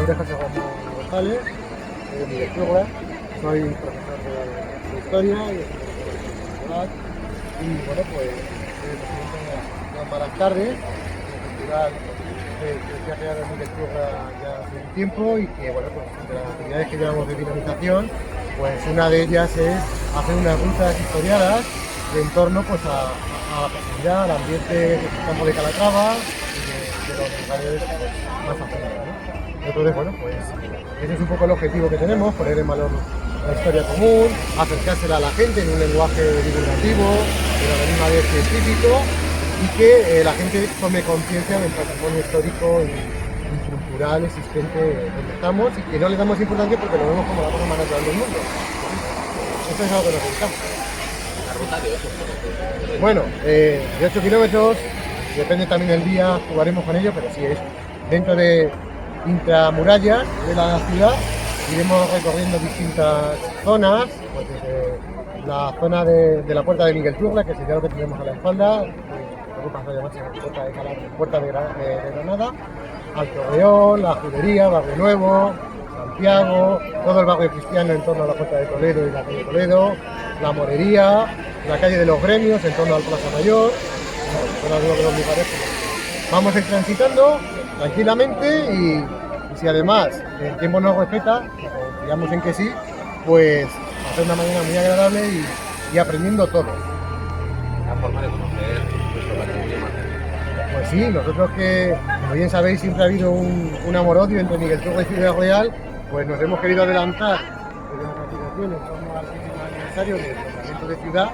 nombre es José Ramón González, soy de Miguel Turra, soy profesor de historia y de ciudad. Y bueno, pues soy presidente de la Asociación Malas Tardes, un festival que se ha creado en Miguel Turra ya hace un tiempo y que, bueno, pues entre las actividades que llevamos de dinamización, pues una de ellas es hacer unas rutas historiadas en torno pues a la proximidad, al ambiente del campo de Calatrava y de los lugares pues, más afectados, ¿no? Entonces, bueno, pues ese es un poco el objetivo que tenemos, poner en valor la historia común, acercársela a la gente en un lenguaje divulgativo, pero a la misma vez científico, y que la gente tome conciencia del patrimonio histórico y cultural existente donde estamos y que no le damos importancia porque lo vemos como la cosa más natural del mundo. Eso es algo que nos dedicamos. La ruta de 8 kilómetros. Bueno, de 8 kilómetros, depende también del día, jugaremos con ello, pero sí es dentro de intramurallas de la ciudad. Iremos recorriendo distintas zonas, pues desde la zona de la Puerta de Miguel Turra, que sería lo que tenemos a la espalda, que pasa a llamarse Puerta de Granada, al Torreón, la Judería, Barrio Nuevo, Santiago, todo el barrio cristiano en torno a la Puerta de Toledo y la calle Toledo, la Morería, la calle de los Gremios en torno al Plaza Mayor, son algunos de los lugares que vamos a ir transitando tranquilamente y si además el tiempo nos respeta, digamos en que sí, pues hacer una mañana muy agradable y aprendiendo todo. Una forma de conocer nuestro patrimonio más. Pues sí, nosotros que, como bien sabéis, siempre ha habido un amor-odio entre Miguel Turra y Ciudad Real, pues nos hemos querido adelantar desde nuestra asociación en torno al 50 aniversario del Ayuntamiento de Ciudad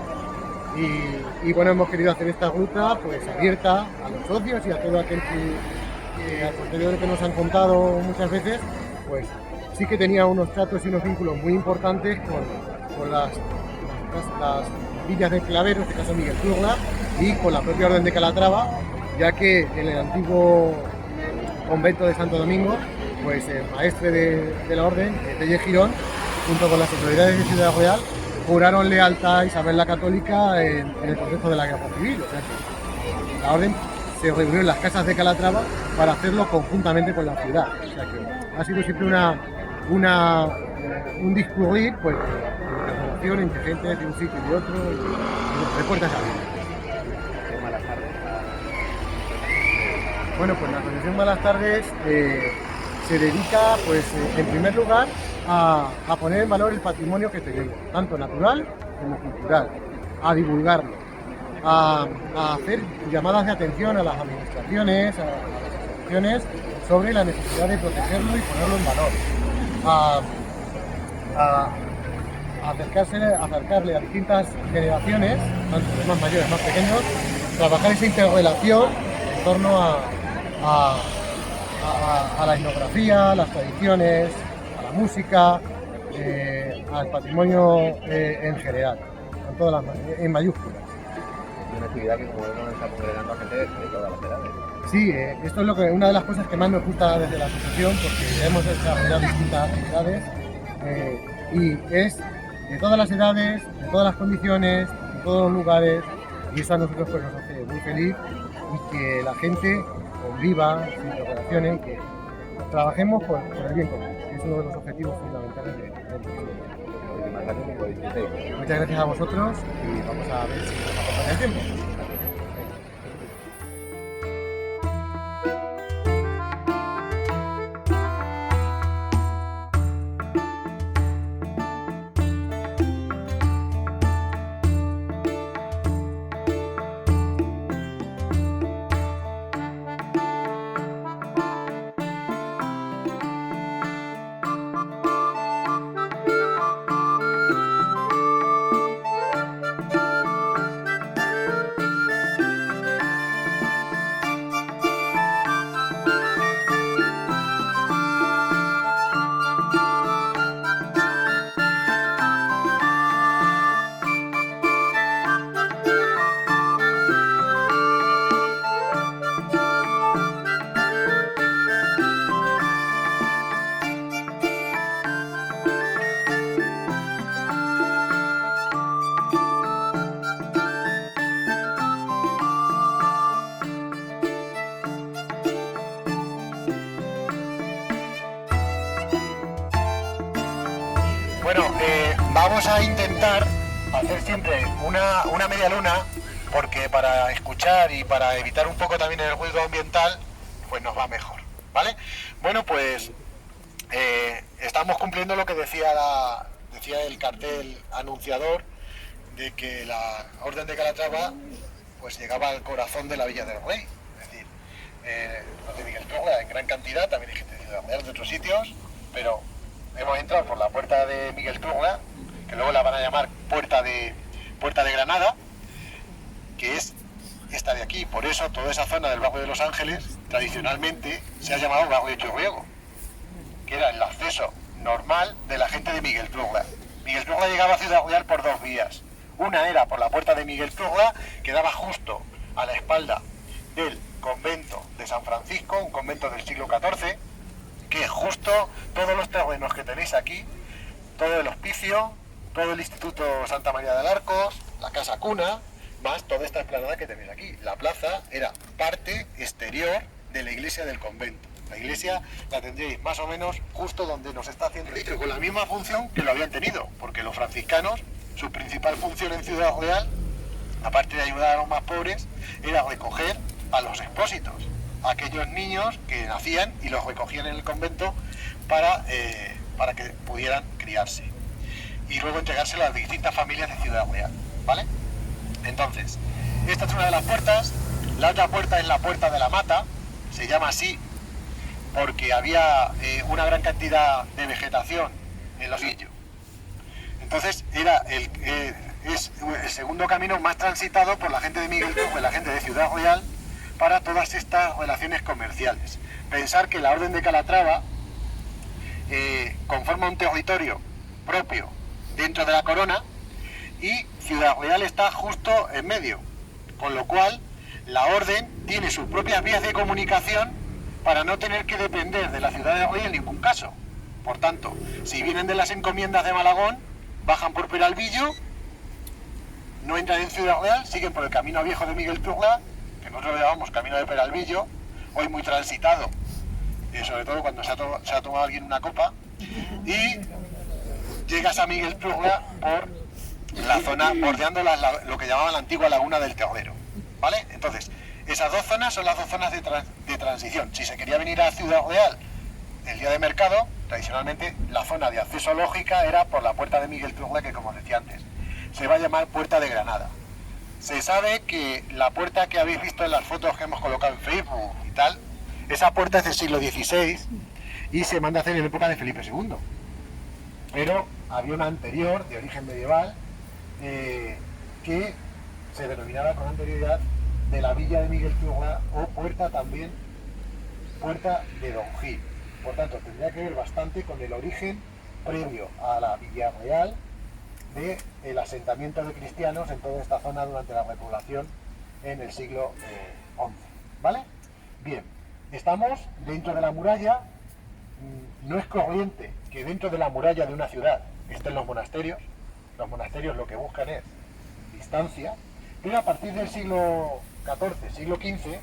y bueno, hemos querido hacer esta ruta pues abierta a los socios y a todo aquel que al contrario de lo que nos han contado muchas veces, pues sí que tenía unos tratos y unos vínculos muy importantes con las villas del Clavero, en este caso Miguel Turra, y con la propia Orden de Calatrava, ya que en el antiguo convento de Santo Domingo, pues el maestre de la Orden, Telle Girón, junto con las autoridades de Ciudad Real, juraron lealtad a Isabel la Católica en el proceso de la Guerra Civil. O sea que la Orden se reunió en las casas de Calatrava para hacerlo conjuntamente con la ciudad. O sea que ha sido siempre un discurrir pues, de relación entre gente de un sitio y de otro, y de puertas abiertas. Malas tardes. Bueno, pues la Asociación Malas Tardes se dedica, pues, en primer lugar, a poner en valor el patrimonio que tenemos, tanto natural como cultural, a divulgarlo, a hacer llamadas de atención a las administraciones, a las asociaciones, sobre la necesidad de protegerlo y ponerlo en valor, a acercarle a distintas generaciones, tanto los más mayores, más pequeños, trabajar esa interrelación en torno a la etnografía, a las tradiciones, a la música, al patrimonio en general, en mayúsculas. Una actividad que, como vemos, está congregando a gente de todas las edades. Sí, esto es una de las cosas que más nos gusta desde la asociación, porque hemos desarrollado distintas actividades y es de todas las edades, de todas las condiciones, de todos los lugares, y eso a nosotros pues, nos hace muy feliz y que la gente conviva sin relaciones y que trabajemos por el bien común. Es uno de los objetivos fundamentales del proyecto. Muchísimas gracias por disfrutar. Muchas gracias a vosotros y vamos a ver si nos acompaña el tiempo. a intentar hacer siempre una media luna, porque para escuchar y para evitar un poco también el ruido ambiental, pues nos va mejor, ¿vale? Bueno, pues estamos cumpliendo lo que decía el cartel anunciador de que la Orden de Calatrava pues llegaba al corazón de la Villa del Rey. Es decir, los de Miguel Turla en gran cantidad, también hay gente de Ciudad Real, de otros sitios, pero hemos entrado por la puerta de Miguel Turla, que luego la van a llamar puerta de Granada, que es esta de aquí. Por eso toda esa zona del barrio de Los Ángeles tradicionalmente se ha llamado barrio de Churriego, que era el acceso normal de la gente de Miguel Turla. Miguel Turla llegaba a Ciudad Real por dos vías. Una era por la puerta de Miguel Turla, que daba justo a la espalda del convento de San Francisco, un convento del siglo XIV, que justo todos los terrenos que tenéis aquí, todo el hospicio, todo el Instituto Santa María de Alarcos, la Casa Cuna, más toda esta explanada que tenéis aquí. La plaza era parte exterior de la iglesia del convento. La iglesia la tendréis más o menos justo donde nos está haciendo esto, con la misma función que lo habían tenido, porque los franciscanos, su principal función en Ciudad Real, aparte de ayudar a los más pobres, era recoger a los expósitos, a aquellos niños que nacían y los recogían en el convento para que pudieran criarse y luego entregárselo a las distintas familias de Ciudad Real, ¿vale? Entonces, esta es una de las puertas. La otra puerta es la Puerta de la Mata, se llama así porque había una gran cantidad de vegetación en los sillos. Entonces es el segundo camino más transitado por la gente de Miguel Turla y la gente de Ciudad Real para todas estas relaciones comerciales. Pensar que la Orden de Calatrava conforma un territorio propio dentro de la corona y Ciudad Real está justo en medio, con lo cual la Orden tiene sus propias vías de comunicación para no tener que depender de la Ciudad de Rey en ningún caso. Por tanto, si vienen de las encomiendas de Malagón, bajan por Peralvillo, no entran en Ciudad Real, siguen por el camino viejo de Miguel Turla, que nosotros le llamamos camino de Peralvillo, hoy muy transitado, sobre todo cuando se ha tomado alguien una copa, y llegas a Miguel Turla por la zona bordeando lo que llamaban la antigua Laguna del Terrero, ¿vale? Entonces, esas dos zonas son las dos zonas de transición. Si se quería venir a Ciudad Real el día de mercado, tradicionalmente la zona de acceso lógica era por la puerta de Miguel Turla, que como decía antes, se va a llamar Puerta de Granada. Se sabe que la puerta que habéis visto en las fotos que hemos colocado en Facebook y tal, esa puerta es del siglo XVI y se manda a hacer en época de Felipe II. Pero había una anterior, de origen medieval, que se denominaba con anterioridad de la Villa de Miguel Turla o Puerta también, Puerta de Don Gil. Por tanto, tendría que ver bastante con el origen previo a la Villa Real del asentamiento de cristianos en toda esta zona durante la repoblación en el siglo XI. ¿Vale? Bien, estamos dentro de la muralla. No es corriente que dentro de la muralla de una ciudad estén los monasterios. Los monasterios lo que buscan es distancia, pero a partir del siglo XIV, siglo XV,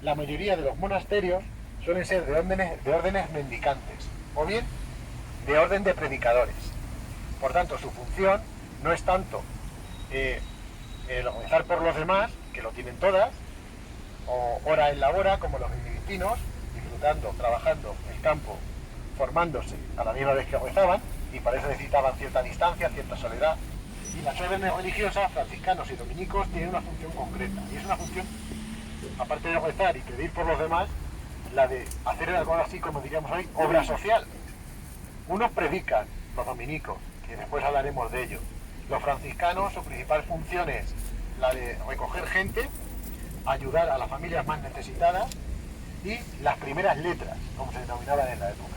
la mayoría de los monasterios suelen ser de órdenes mendicantes o bien de orden de predicadores. Por tanto, su función no es tanto el rezar por los demás, que lo tienen todas, o hora en la hora, como los benedictinos, disfrutando, trabajando el campo, formándose a la misma vez que rezaban, y para eso necesitaban cierta distancia, cierta soledad. Y las órdenes religiosas, franciscanos y dominicos, tienen una función concreta, y es una función, aparte de rezar y pedir por los demás, la de hacer algo así, como diríamos hoy, obra social. Unos predican, los dominicos, que después hablaremos de ello. Los franciscanos, su principal función es la de recoger gente, ayudar a las familias más necesitadas y las primeras letras, como se denominaban en la época.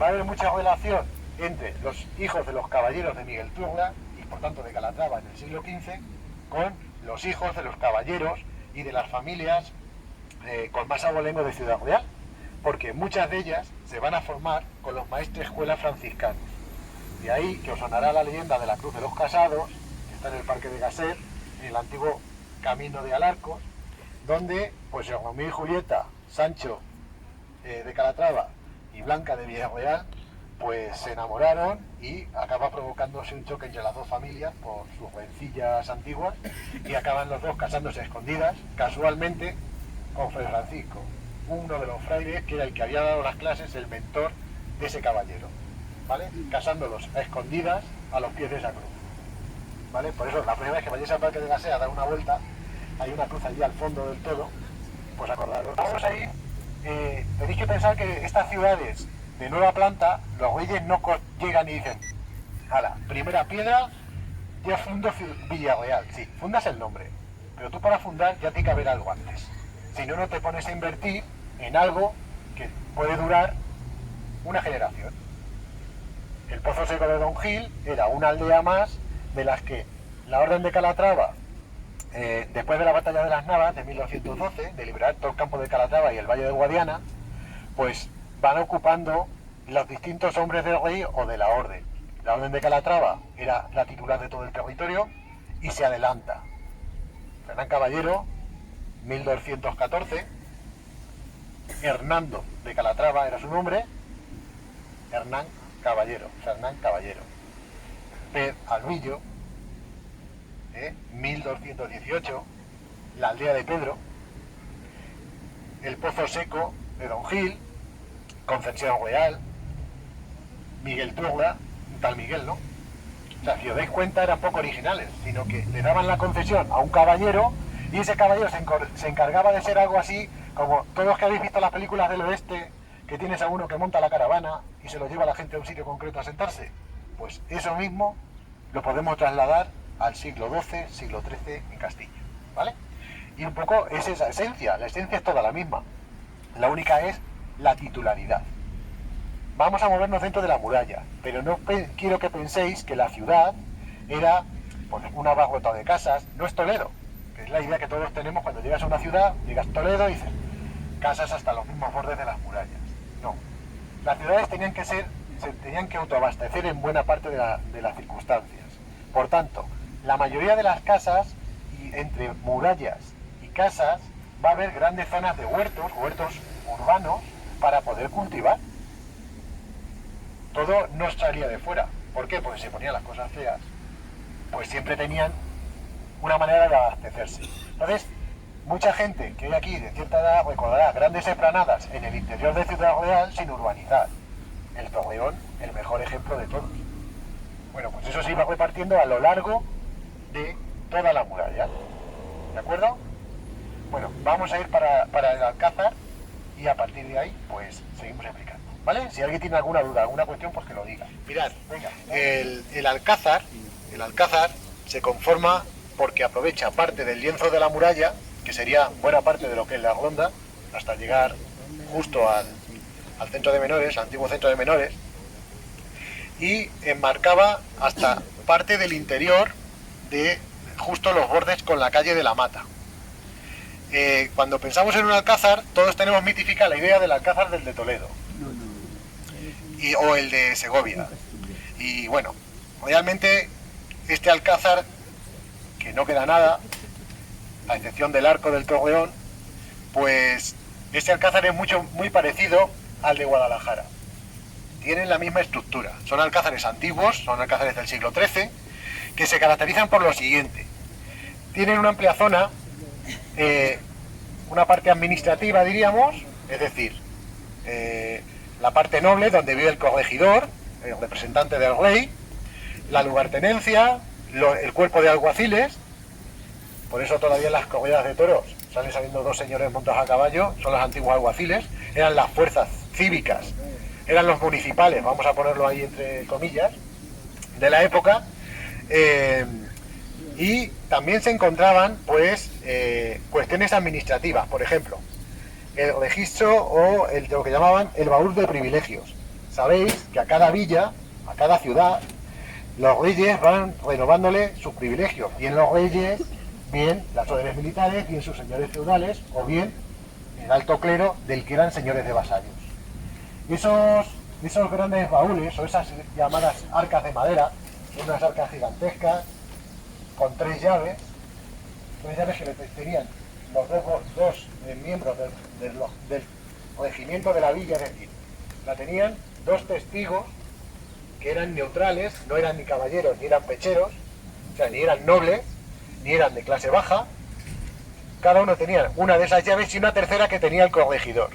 Va a haber mucha relación entre los hijos de los caballeros de Miguel Turla y por tanto de Calatrava en el siglo XV con los hijos de los caballeros y de las familias con más abolengo de Ciudad Real, porque muchas de ellas se van a formar con los maestres escuelas franciscanos. De ahí que os sonará la leyenda de la Cruz de los Casados, que está en el Parque de Gasser, en el antiguo Camino de Alarcos, donde pues Romeo y Julieta, Sancho de Calatrava y Blanca de Villarreal pues se enamoraron y acaba provocándose un choque entre las dos familias por sus rencillas antiguas y acaban los dos casándose a escondidas, casualmente con Fray Francisco, uno de los frailes que era el que había dado las clases, el mentor de ese caballero, ¿vale? Casándolos a escondidas a los pies de esa cruz, ¿vale? Por eso la primera vez que vayáis al Parque de la Sea a dar una vuelta, hay una cruz allí al fondo del todo, pues acordaros. Vamos a ir, tenéis que pensar que estas ciudades de nueva planta, los reyes no llegan y dicen, ala, primera piedra, ya fundo Villarreal. Sí, fundas el nombre, pero tú para fundar ya tiene que haber algo antes. Si no, no te pones a invertir en algo que puede durar una generación. El Pozo Seco de Don Gil era una aldea más de las que la Orden de Calatrava, después de la Batalla de las Navas de 1212, de liberar todo el campo de Calatrava y el Valle de Guadiana, pues van ocupando los distintos hombres del rey o de la orden. La Orden de Calatrava era la titular de todo el territorio y se adelanta. Fernán Caballero, 1214, Hernando de Calatrava era su nombre, Hernán Caballero, Fernán Caballero. Pez Albillo, 1218, la aldea de Pedro, el Pozo Seco de Don Gil, Concepción Real, Miguel Turla, un tal Miguel, ¿no? O sea, si os dais cuenta, eran poco originales, sino que le daban la concesión a un caballero y ese caballero se encargaba de ser algo así, como todos los que habéis visto las películas del oeste, que tienes a uno que monta la caravana y se lo lleva a la gente a un sitio concreto a sentarse. Pues eso mismo lo podemos trasladar al siglo XII, siglo XIII en Castilla, ¿vale? Y un poco es esa esencia, la esencia es toda la misma. La única es la titularidad. Vamos a movernos dentro de la muralla, pero no quiero que penséis que la ciudad era pues, una abarrotado de casas, no es Toledo, que es la idea que todos tenemos cuando llegas a una ciudad, llegas a Toledo y dices, casas hasta los mismos bordes de las murallas. No, las ciudades se tenían que autoabastecer en buena parte de las circunstancias. Por tanto, la mayoría de las casas, y entre murallas y casas, va a haber grandes zonas de huertos urbanos, para poder cultivar. Todo no salía de fuera. ¿Por qué? Porque se ponían las cosas feas. Pues siempre tenían una manera de abastecerse. Entonces, mucha gente que hay aquí de cierta edad recordará grandes esplanadas en el interior de Ciudad Real sin urbanizar. El Torreón, el mejor ejemplo de todos. Bueno, pues eso se iba repartiendo a lo largo de toda la muralla. ¿De acuerdo? Bueno, vamos a ir para el Alcázar y a partir de ahí, pues, seguimos explicando. ¿Vale? Si alguien tiene alguna duda, alguna cuestión, pues que lo diga. Mirad, venga, el Alcázar se conforma porque aprovecha parte del lienzo de la muralla, que sería buena parte de lo que es la ronda, hasta llegar justo al centro de menores, al antiguo centro de menores, y enmarcaba hasta parte del interior de justo los bordes con la calle de la Mata. Cuando pensamos en un alcázar, todos tenemos mitificada la idea del alcázar del de Toledo o el de Segovia. Y bueno, realmente este alcázar, que no queda nada, a excepción del arco del Torreón, pues este alcázar es muy parecido al de Guadalajara. Tienen la misma estructura. Son alcázares antiguos, son alcázares del siglo XIII, que se caracterizan por lo siguiente. Tienen una amplia zona, una parte administrativa, diríamos, es decir, la parte noble, donde vive el corregidor, el representante del rey, la lugartenencia, el cuerpo de alguaciles. Por eso todavía en las corridas de toros salen saliendo dos señores montados a caballo, son los antiguos alguaciles, eran las fuerzas cívicas, eran los municipales, vamos a ponerlo ahí entre comillas, de la época, y también se encontraban pues cuestiones administrativas, por ejemplo, el registro o lo que llamaban el baúl de privilegios. Sabéis que a cada villa, a cada ciudad, los reyes van renovándole sus privilegios, bien los reyes, bien las órdenes militares, bien sus señores feudales, o bien el alto clero del que eran señores de vasallos. Esos grandes baúles, o esas llamadas arcas de madera, son unas arcas gigantescas, con tres llaves que tenían los dos miembros del regimiento de la villa, es decir, la tenían dos testigos que eran neutrales, no eran ni caballeros ni eran pecheros, o sea, ni eran nobles, ni eran de clase baja. Cada uno tenía una de esas llaves y una tercera que tenía el corregidor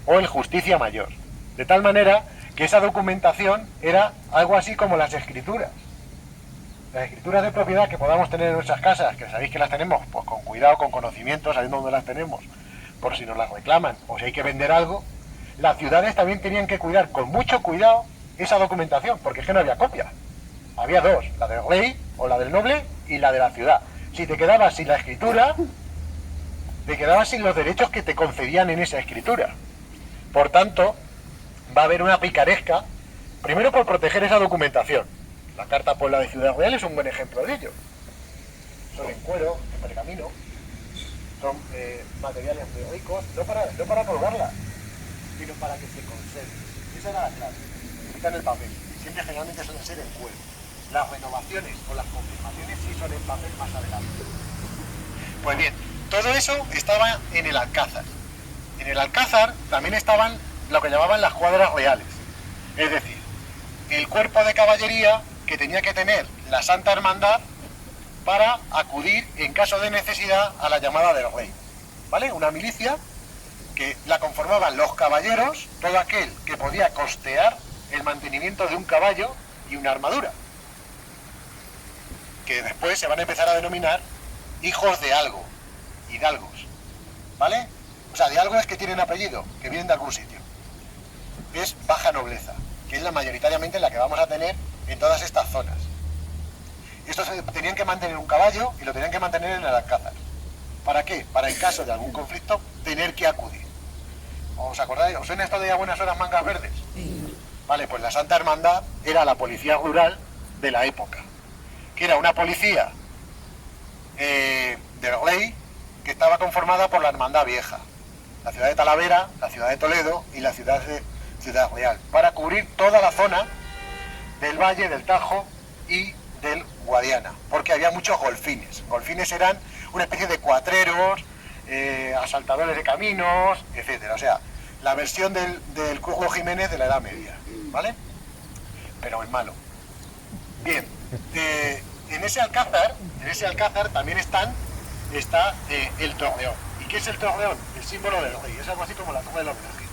o el justicia mayor. De tal manera que esa documentación era algo así como las escrituras. Las escrituras de propiedad que podamos tener en nuestras casas, que sabéis que las tenemos pues con cuidado, con conocimiento, sabiendo dónde las tenemos, por si nos las reclaman o si hay que vender algo, las ciudades también tenían que cuidar con mucho cuidado esa documentación, porque es que no había copia. Había dos, la del rey o la del noble y la de la ciudad. Si te quedabas sin la escritura, te quedabas sin los derechos que te concedían en esa escritura. Por tanto, va a haber una picaresca, primero por proteger esa documentación. La Carta Puebla de Ciudad Real es un buen ejemplo de ello. Son en cuero, en pergamino, son materiales muy ricos, no para colgarla, sino para que se conserve. Esa era la clave. Quitan el papel. Siempre generalmente suele ser en cuero. Las renovaciones o las confirmaciones sí son en papel más adelante. Pues bien, todo eso estaba en el Alcázar. En el Alcázar también estaban lo que llamaban las cuadras reales. Es decir, el cuerpo de caballería que tenía que tener la Santa Hermandad para acudir en caso de necesidad a la llamada del rey. ¿Vale? Una milicia que la conformaban los caballeros, todo aquel que podía costear el mantenimiento de un caballo y una armadura, que después se van a empezar a denominar hijos de algo, hidalgos, ¿vale? O sea, de algo es que tienen apellido, que vienen de algún sitio. Es baja nobleza, que es la mayoritariamente la que vamos a tener en todas estas zonas. Estos tenían que mantener un caballo y lo tenían que mantener en el Alcázar. ¿Para qué? Para en caso de algún conflicto tener que acudir. ¿Os acordáis? ¿Os suena esto de a buenas horas mangas verdes? Sí. Vale, pues la Santa Hermandad era la policía rural de la época, que era una policía del rey que estaba conformada por la Hermandad Vieja, la ciudad de Talavera, la ciudad de Toledo y la ciudad de Ciudad Real, para cubrir toda la zona del Valle, del Tajo y del Guadiana, porque había muchos golfines. Golfines eran una especie de cuatreros, asaltadores de caminos, etcétera. O sea, la versión del Curro Jiménez de la Edad Media, ¿vale? Pero en malo. Bien, en ese alcázar también está el torreón. ¿Y qué es el torreón? El símbolo del rey. Es algo así como la torre del homenaje.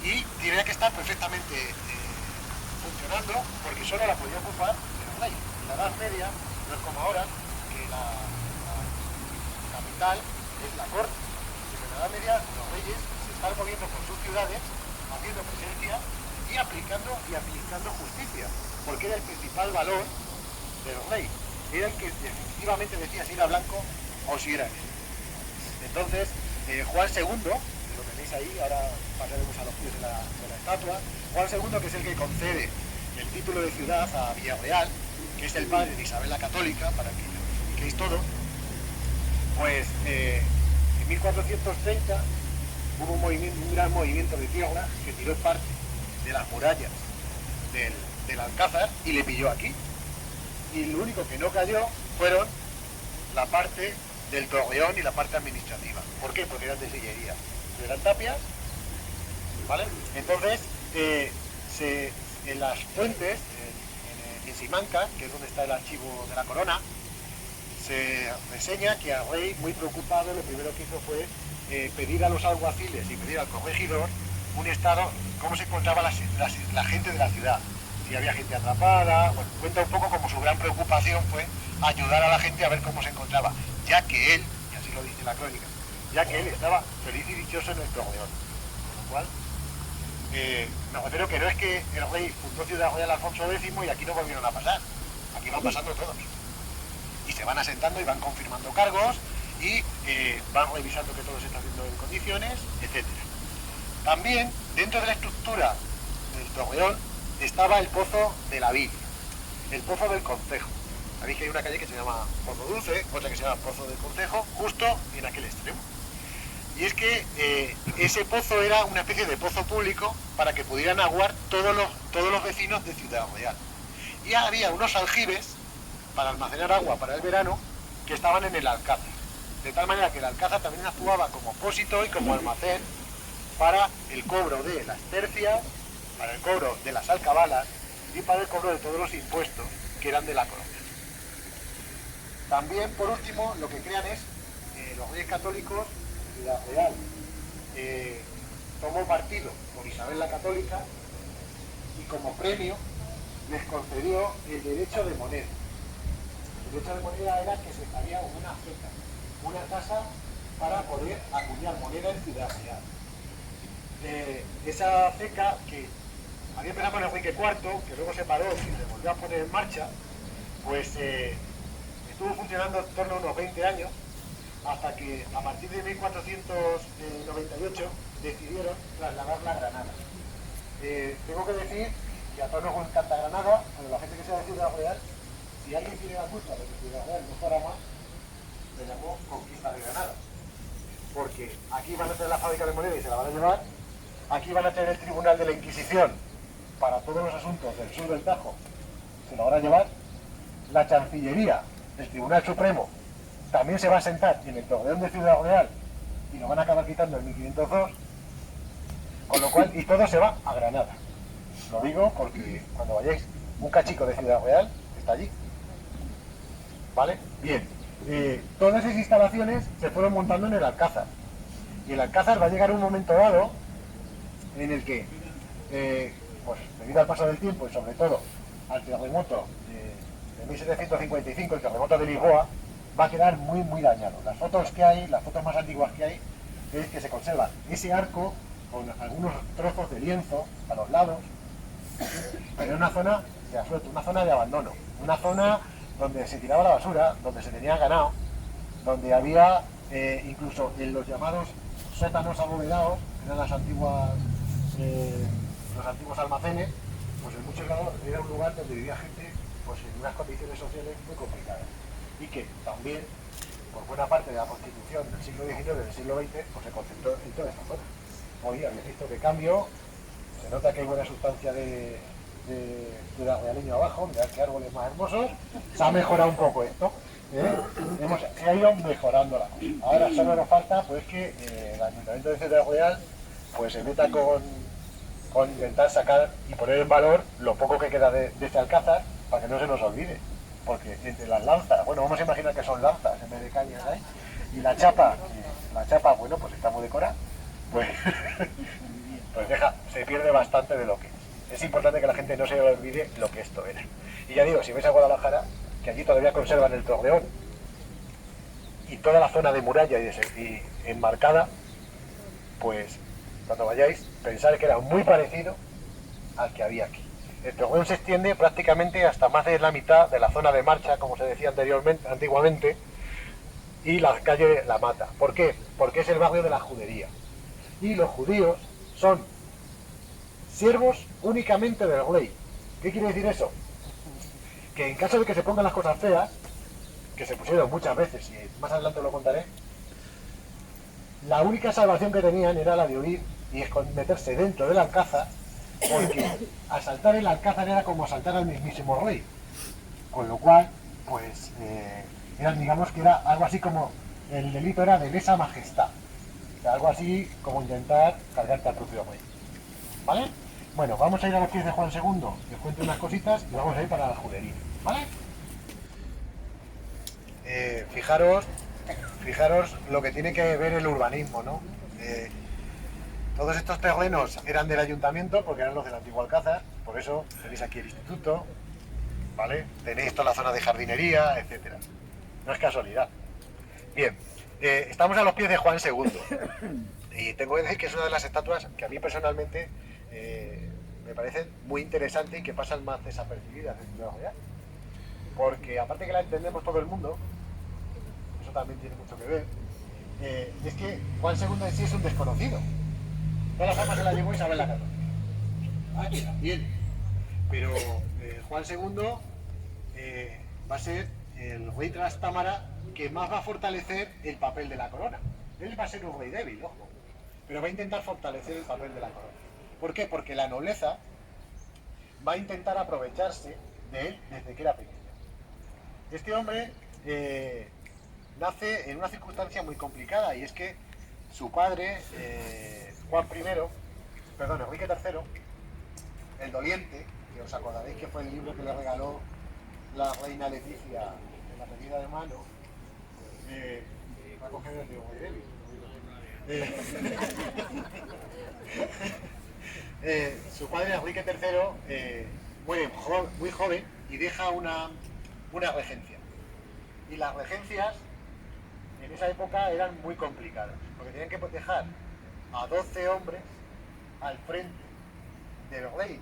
Y tiene que estar perfectamente funcionando porque solo la podía ocupar el rey. En la Edad Media no es como ahora, que la capital es la corte. En la Edad Media los reyes se están moviendo por sus ciudades, haciendo presencia y aplicando justicia, porque era el principal valor del rey. Era el que definitivamente decía si era blanco o si era negro. Entonces, Juan II, lo tenéis ahí, ahora pasaremos a los pies de la estatua, Juan II, que es el que concede el título de ciudad a Villarreal, que es el padre de Isabel la Católica, para que lo expliquéis todo, pues en 1430 hubo un gran movimiento de tierra que tiró parte de las murallas del Alcázar y le pilló aquí. Y lo único que no cayó fueron la parte del torreón y la parte administrativa. ¿Por qué? Porque eran de sillería. Eran tapias, ¿vale? Entonces, en las fuentes, en Simancas, que es donde está el archivo de la corona, se reseña que al rey, muy preocupado, lo primero que hizo fue pedir a los alguaciles y pedir al corregidor un estado, cómo se encontraba la gente de la ciudad. Si había gente atrapada, bueno, cuenta un poco como su gran preocupación fue ayudar a la gente a ver cómo se encontraba, ya que él, y así lo dice la crónica, ya que él estaba feliz y dichoso en el torreón. Con lo cual, me refiero que no es que el rey fundó Ciudad Real Alfonso X y aquí no volvieron a pasar, aquí van pasando todos. Y se van asentando y van confirmando cargos y van revisando que todo se está haciendo en condiciones, etc. También, dentro de la estructura del torreón, estaba el pozo de la Villa, el pozo del Concejo. Sabéis que hay una calle que se llama Pozo Dulce, otra que se llama Pozo del Concejo, justo en aquel extremo. Y es que ese pozo era una especie de pozo público para que pudieran aguar todos los vecinos de Ciudad Real. Y había unos aljibes para almacenar agua para el verano que estaban en el Alcázar. De tal manera que el Alcázar también actuaba como pósito y como almacén para el cobro de las tercias, para el cobro de las alcabalas y para el cobro de todos los impuestos que eran de la corona. También, por último, lo que crean es los reyes católicos y la Real tomó partido por Isabel la Católica y como premio les concedió el derecho de moneda. El derecho de moneda era que se haría una feca, una tasa para poder acuñar moneda en Ciudad Real. Esa feca que había empezado con Enrique IV, que luego se paró y se volvió a poner en marcha, pues estuvo funcionando en torno a unos 20 años, hasta que a partir de 1498 decidieron trasladarla a Granada. Tengo que decir que a todos nos encanta Granada, pero la gente que sea de Ciudad Real, si alguien tiene la culpa de que Ciudad Real no fuera más, se llamó Conquista de Granada. Porque aquí van a tener la fábrica de moneda y se la van a llevar, aquí van a tener el Tribunal de la Inquisición para todos los asuntos del sur del Tajo, se lo van a llevar, la Chancillería, el Tribunal Supremo, también se va a sentar en el Torreón de Ciudad Real y lo van a acabar quitando en 1502, con lo cual, y todo se va a Granada. Lo digo porque cuando vayáis, un cachico de Ciudad Real está allí. ¿Vale? Bien. Todas esas instalaciones se fueron montando en el Alcázar. Y el Alcázar va a llegar un momento dado en el que, pues debido al paso del tiempo y sobre todo al terremoto de 1755, el terremoto de Lisboa, va a quedar muy muy dañado. Las fotos que hay, las fotos más antiguas que hay, es que se conserva ese arco con algunos trozos de lienzo a los lados, pero en una zona de asueto, una zona de abandono, una zona donde se tiraba la basura, donde se tenía ganado, donde había incluso en los llamados sótanos abovedados, que eran los antiguos almacenes, pues en muchos lados era un lugar donde vivía gente pues en unas condiciones sociales muy complicadas y que también, por buena parte de la Constitución del siglo XIX y del siglo XX, pues se concentró en toda esta zona. Hoy habéis visto que cambio, se nota que hay buena sustancia de la realeño abajo, mirad qué árboles más hermosos, se ha mejorado un poco esto, se ha ido mejorando la cosa. Ahora solo nos falta pues que el Ayuntamiento de Ciudad Real pues se meta con intentar sacar y poner en valor lo poco que queda de este alcázar para que no se nos olvide, porque entre las lanzas, bueno, vamos a imaginar que son lanzas en vez de cañas, ¿eh? Y la chapa, bueno, pues está muy decorada, pues, pues se pierde bastante de lo que es importante que la gente no se olvide lo que esto era. Y ya digo, si vais a Guadalajara, que allí todavía conservan el Torreón y toda la zona de muralla y enmarcada, pues cuando vayáis, pensad que era muy parecido al que había aquí. El Torreón se extiende prácticamente hasta más de la mitad de la zona de marcha, como se decía antiguamente, y la calle La Mata. ¿Por qué? Porque es el barrio de la judería. Y los judíos son siervos únicamente del rey. ¿Qué quiere decir eso? Que en caso de que se pongan las cosas feas, que se pusieron muchas veces, y más adelante lo contaré, la única salvación que tenían era la de huir y meterse dentro del alcázar, porque asaltar el alcázar era como asaltar al mismísimo rey. Con lo cual, pues, digamos que era algo así como, el delito era de lesa majestad. O sea, algo así como intentar cargarte al propio rey. ¿Vale? Bueno, vamos a ir a los pies de Juan II, que os cuente unas cositas y vamos a ir para la judería. ¿Vale? Fijaros lo que tiene que ver el urbanismo, ¿no? Todos estos terrenos eran del ayuntamiento porque eran los del antiguo Alcázar, por eso tenéis aquí el instituto, ¿vale? Tenéis toda la zona de jardinería, etcétera. No es casualidad. Bien, estamos a los pies de Juan II y tengo que decir que es una de las estatuas que a mí personalmente me parecen muy interesantes y que pasan más desapercibidas en Ciudad Real. Porque aparte que la entendemos todo el mundo, eso también tiene mucho que ver, es que Juan II en sí es un desconocido. Toda la fama se la llevó Isabel la Católica. Ah, que también. Pero Juan II va a ser el rey Trastámara que más va a fortalecer el papel de la corona. Él va a ser un rey débil, ojo, pero va a intentar fortalecer el papel de la corona. ¿Por qué? Porque la nobleza va a intentar aprovecharse de él desde que era pequeño. Este hombre nace en una circunstancia muy complicada y es que su padre, Enrique III, el doliente, que os acordaréis que fue el libro que le regaló la reina Leticia en la pedida de mano, va a coger el de muy débil. Su padre, Enrique III, muere muy joven y deja una regencia. Y las regencias en esa época eran muy complicadas, porque tenían que dejar a 12 hombres al frente del rey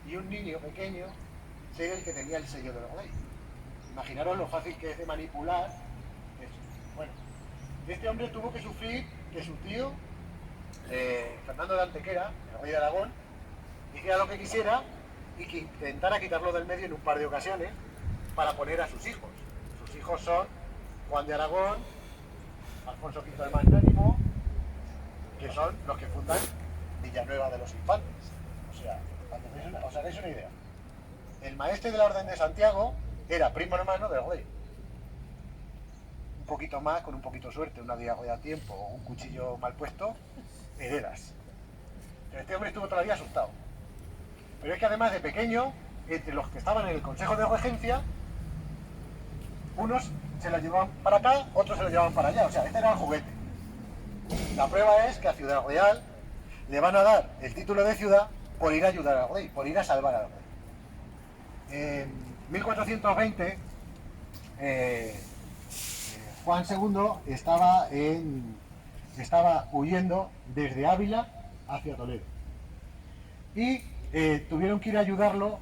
y un niño pequeño ser el que tenía el sello del rey. Imaginaros lo fácil que es de manipular eso. Bueno, este hombre tuvo que sufrir que su tío, Fernando de Antequera, el rey de Aragón, hiciera lo que quisiera y que intentara quitarlo del medio en un par de ocasiones para poner a sus hijos. Sus hijos son Juan de Aragón, Alfonso V el Magnánimo, que son los que fundan Villanueva de los Infantes. O sea, os haréis una idea. El maestre de la Orden de Santiago era primo hermano del rey. Un poquito más, con un poquito de suerte, una diarrea a tiempo o un cuchillo mal puesto, heredas. Este hombre estuvo todavía asustado. Pero es que además de pequeño, entre los que estaban en el Consejo de Regencia, unos se lo llevaban para acá, otros se lo llevaban para allá. O sea, este era el juguete. La prueba es que a Ciudad Real le van a dar el título de ciudad por ir a ayudar al rey, por ir a salvar al rey. En 1420, Juan II estaba huyendo desde Ávila hacia Toledo. Y tuvieron que ir a ayudarlo,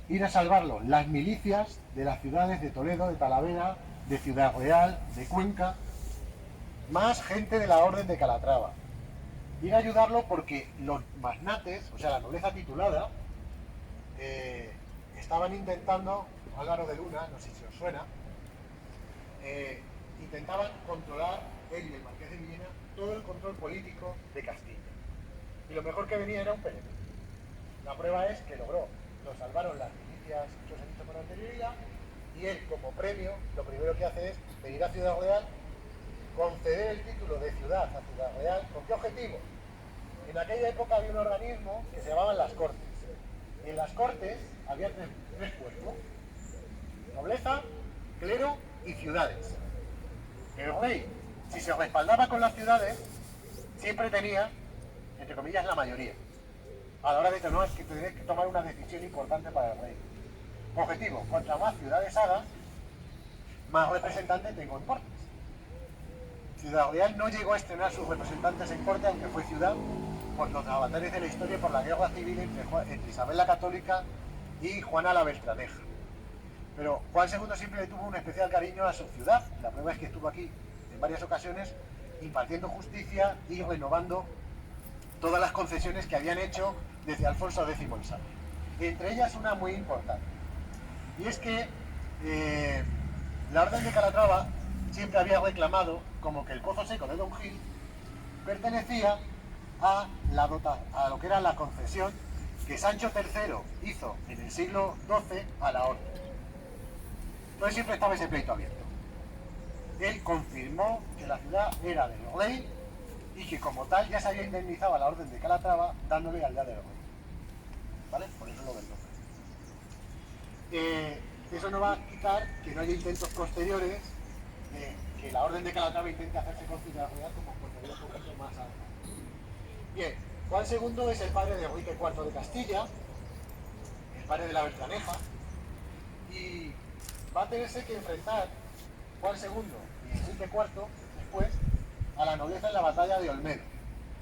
ir a salvarlo, las milicias de las ciudades de Toledo, de Talavera, de Ciudad Real, de Cuenca, más gente de la Orden de Calatrava. Ir a ayudarlo porque los magnates, o sea, la nobleza titulada, estaban intentando, Álvaro de Luna, no sé si os suena, intentaban controlar, él y el Marqués de Villena, todo el control político de Castilla. Y lo mejor que venía era un PNP. La prueba es que lo salvaron las milicias que os he dicho con anterioridad, y él, como premio, lo primero que hace es venir a Ciudad Real, conceder el título de ciudad a Ciudad Real. ¿Con qué objetivo? En aquella época había un organismo que se llamaban las Cortes. En las Cortes había tres cuerpos: nobleza, clero y ciudades. El rey, si se respaldaba con las ciudades, siempre tenía, entre comillas, la mayoría. A la hora de que no, es que tendréis que tomar una decisión importante para el rey. Objetivo: contra más ciudades haga, más representantes tengo en Cortes. Ciudad Real no llegó a estrenar sus representantes en Corte, aunque fue ciudad, por los avatares de la historia, por la guerra civil entre Isabel la Católica y Juana la Beltraneja. Pero Juan II siempre le tuvo un especial cariño a su ciudad. La prueba es que estuvo aquí en varias ocasiones impartiendo justicia y renovando todas las concesiones que habían hecho desde Alfonso X el Sabio. Entre ellas una muy importante. Y es que la Orden de Calatrava siempre había reclamado como que el Pozo Seco de Don Gil pertenecía a lo que era la concesión que Sancho III hizo en el siglo XII a la Orden. Entonces siempre estaba ese pleito abierto. Él confirmó que la ciudad era del rey y que como tal ya se había indemnizado a la Orden de Calatrava dándole al día del rey. ¿Vale? Por eso lo del nombre. Eso no va a quitar que no haya intentos posteriores de que la Orden de Calatrava intente hacerse con Ciudad Real como posterior un poquito más adelante. Bien, Juan II es el padre de Enrique IV de Castilla, el padre de la Beltraneja, y va a tenerse que enfrentar Juan II y Enrique IV después a la nobleza en la batalla de Olmedo.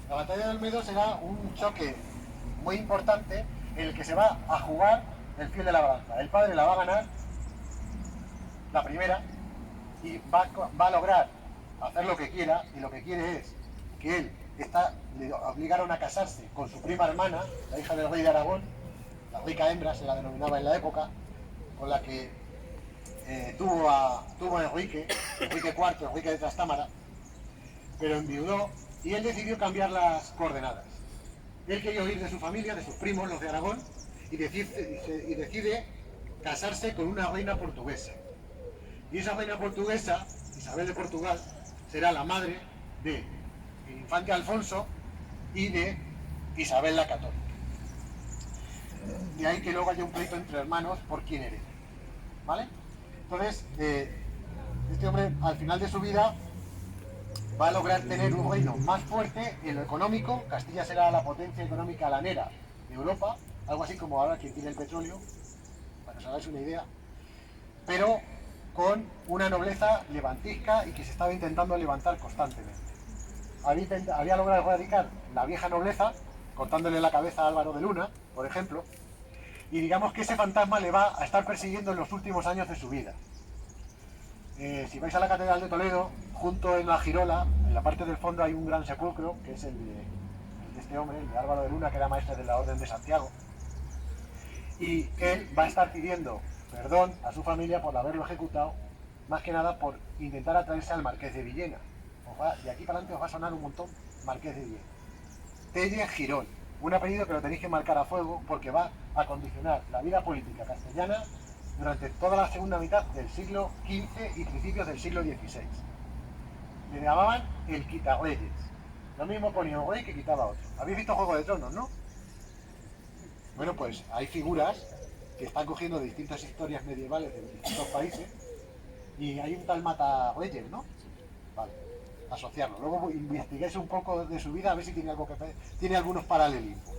La batalla de Olmedo será un choque muy importante en el que se va a jugar el fiel de la balanza. El padre la va a ganar, la primera, y va a lograr hacer lo que quiera, y lo que quiere es que él le obligaron a casarse con su prima hermana, la hija del rey de Aragón, la rica hembra se la denominaba en la época, con la que tuvo Enrique IV, Enrique de Trastámara, pero enviudó y él decidió cambiar las coordenadas. Él quería huir de su familia, de sus primos, los de Aragón, y decide casarse con una reina portuguesa. Y esa reina portuguesa, Isabel de Portugal, será la madre de el infante Alfonso y de Isabel la Católica. de ahí que luego haya un pleito entre hermanos por quién herede, ¿vale? Entonces, este hombre al final de su vida va a lograr tener un reino más fuerte en lo económico. Castilla será la potencia económica lanera de Europa, algo así como ahora quien tiene el petróleo, para que os hagáis una idea, pero con una nobleza levantisca y que se estaba intentando levantar constantemente. Había logrado erradicar la vieja nobleza, cortándole la cabeza a Álvaro de Luna, por ejemplo, y digamos que ese fantasma le va a estar persiguiendo en los últimos años de su vida. Si vais a la Catedral de Toledo, junto en la girola, en la parte del fondo hay un gran sepulcro, que es el de este hombre, el de Álvaro de Luna, que era maestre de la Orden de Santiago, y él va a estar pidiendo perdón a su familia por haberlo ejecutado, más que nada por intentar atraerse al Marqués de Villena. De aquí para adelante os va a sonar un montón Marqués de Villena. Telle Girón, un apellido que lo tenéis que marcar a fuego porque va a condicionar la vida política castellana durante toda la segunda mitad del siglo XV y principios del siglo XVI. Le llamaban el quitarreyes. Lo mismo ponía un rey que quitaba otro. ¿Habéis visto Juego de Tronos, no? Bueno, pues hay figuras que están cogiendo de distintas historias medievales de distintos países y hay un tal Matarreyes, ¿no? Vale, asociarlo. Luego investiguéis un poco de su vida a ver si tiene algo que tiene algunos paralelismos.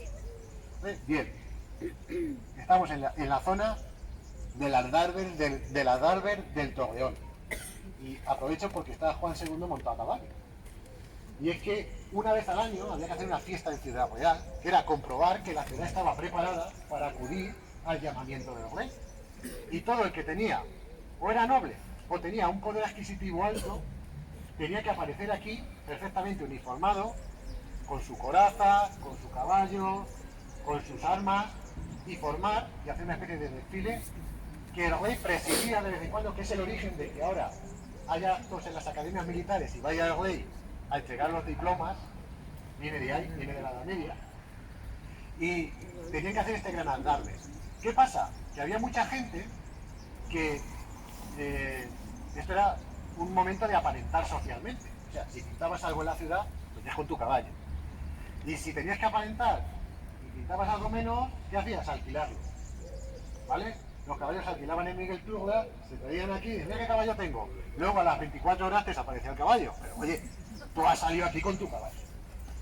Bien, estamos en la zona del Aldarver del Torreón. Y aprovecho porque está Juan II montado a caballo. Y es que una vez al año había que hacer una fiesta en Ciudad Real, que era comprobar que la ciudad estaba preparada para acudir al llamamiento del rey. Y todo el que tenía, o era noble, o tenía un poder adquisitivo alto, tenía que aparecer aquí perfectamente uniformado, con su coraza, con su caballo, con sus armas, y formar y hacer una especie de desfile que el rey presidía de vez en cuando, que es el origen de que ahora haya actos en las academias militares y vaya el rey a entregar los diplomas. Viene de ahí, viene de la Edad Media, y tenían que hacer este gran aldarve. ¿Qué pasa? Que había mucha gente que esto era un momento de aparentar socialmente. O sea, si pintabas algo en la ciudad, pues ya con tu caballo. Y si tenías que aparentar y pintabas algo menos, ¿qué hacías? Alquilarlo. ¿Vale? Los caballos se alquilaban en Miguel Turga, se traían aquí, mira qué caballo tengo. Luego a las 24 horas te desaparecía el caballo. Pero oye, tú has salido aquí con tu caballo.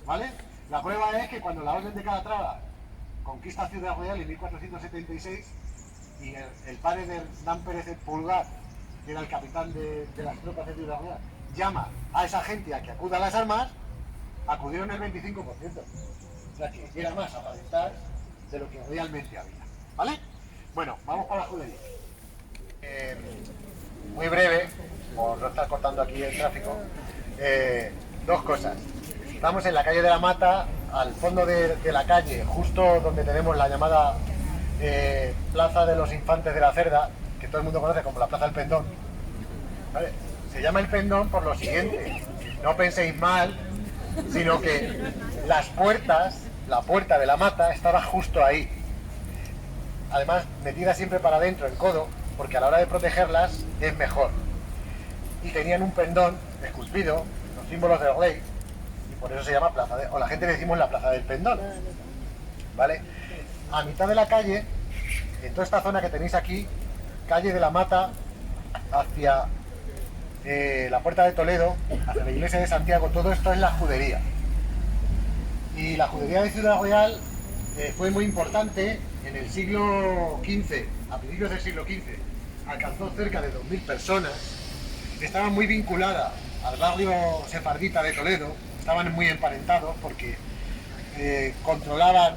¿Vale? La prueba es que cuando la Orden de Calatrava conquista Ciudad Real en 1476 y el padre de Hernán Pérez de Pulgar, que era el capitán de las tropas de Ciudad Real, llama a esa gente a que acuda a las armas, acudieron el 25%. O sea que era más aparentar de lo que realmente había. ¿Vale? Bueno, vamos para la judería. Muy breve, por no estar cortando aquí el tráfico, dos cosas. Estamos en la calle de la Mata, al fondo de la calle, justo donde tenemos la llamada Plaza de los Infantes de la Cerda, que todo el mundo conoce como la Plaza del Pendón. ¿Vale? Se llama el Pendón por lo siguiente, no penséis mal, sino que las puertas, la puerta de la Mata estaba justo ahí. Además, metida siempre para adentro, el codo, porque a la hora de protegerlas es mejor. Y tenían un pendón esculpido, los símbolos del rey, y por eso se llama Plaza o la gente le decimos la Plaza del Pendón. ¿Vale? A mitad de la calle, en toda esta zona que tenéis aquí, calle de la Mata, hacia la Puerta de Toledo, hacia la iglesia de Santiago, todo esto es la judería. Y la judería de Ciudad Real fue muy importante en el siglo XV, a principios del siglo XV, alcanzó cerca de 2000 personas, estaban muy vinculadas al barrio sefardita de Toledo, estaban muy emparentados porque controlaban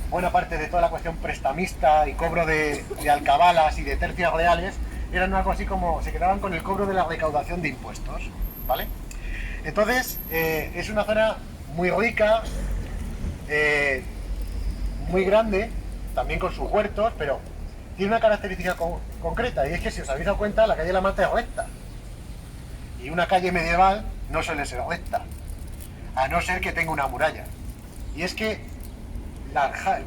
buena parte de toda la cuestión prestamista y cobro de alcabalas y de tercias reales, eran algo así como, se quedaban con el cobro de la recaudación de impuestos, ¿vale? Entonces, es una zona muy rica, muy grande, también con sus huertos, pero tiene una característica concreta, y es que si os habéis dado cuenta, la calle de la Mata es recta. Y una calle medieval no suele ser recta, a no ser que tenga una muralla. Y es que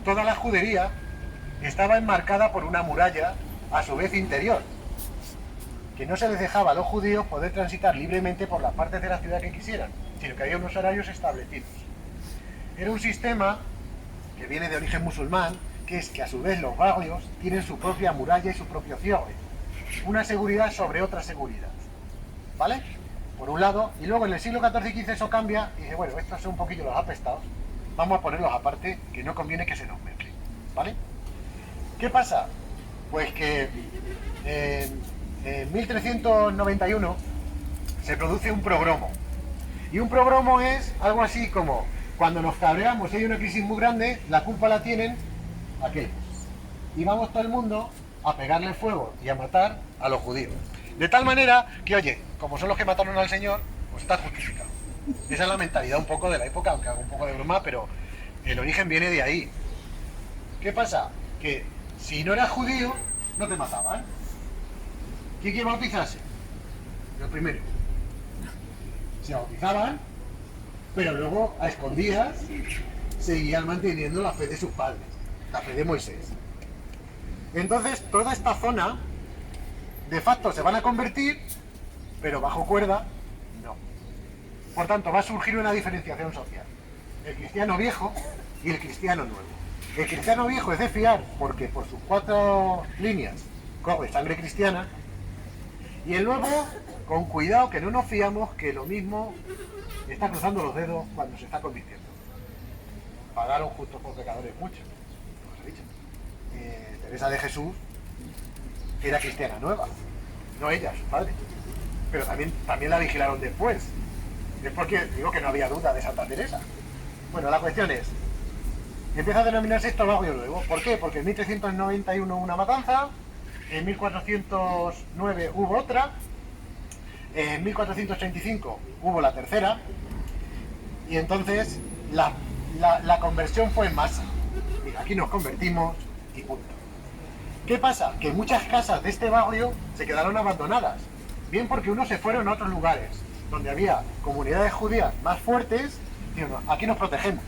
toda la judería estaba enmarcada por una muralla, a su vez interior, que no se les dejaba a los judíos poder transitar libremente por las partes de la ciudad que quisieran, sino que había unos horarios establecidos. Era un sistema que viene de origen musulmán que es que a su vez los barrios tienen su propia muralla y su propio cierre. Una seguridad sobre otra seguridad. ¿Vale? Por un lado, y luego en el siglo XIV y XV eso cambia y dice, bueno, estos son un poquillo los apestados, vamos a ponerlos aparte, que no conviene que se nos mezclen. ¿Vale? ¿Qué pasa? Pues que en 1391 se produce un progromo. Y un progromo es algo así como cuando nos cabreamos y hay una crisis muy grande, la culpa la tienen aquellos. Y vamos todo el mundo a pegarle fuego y a matar a los judíos. De tal manera que, oye, como son los que mataron al Señor, pues está justificado. Esa es la mentalidad un poco de la época, aunque hago un poco de broma, pero el origen viene de ahí. ¿Qué pasa? Que si no eras judío, no te mataban. ¿Quién quiere bautizarse? Lo primero. Se bautizaban, pero luego a escondidas seguían manteniendo la fe de sus padres, la fe de Moisés. Entonces, toda esta zona, de facto, se van a convertir, pero bajo cuerda, no. Por tanto, va a surgir una diferenciación social. El cristiano viejo y el cristiano nuevo. El cristiano viejo es de fiar porque por sus 4 líneas corre sangre cristiana. Y el nuevo, con cuidado, que no nos fiamos, que lo mismo está cruzando los dedos cuando se está convirtiendo. Pagaron justos por pecadores mucho, como os he dicho. Teresa de Jesús era cristiana nueva, no ella, su padre. Pero también la vigilaron después. Es porque digo que no había duda de Santa Teresa. Bueno, la cuestión es, empieza a denominarse esto barrio nuevo. ¿Por qué? Porque en 1391 hubo una matanza, en 1409 hubo otra, en 1435 hubo la tercera, y entonces la conversión fue en masa. Mira, aquí nos convertimos y punto. ¿Qué pasa? Que muchas casas de este barrio se quedaron abandonadas, bien porque unos se fueron a otros lugares, donde había comunidades judías más fuertes, y no, aquí nos protegemos.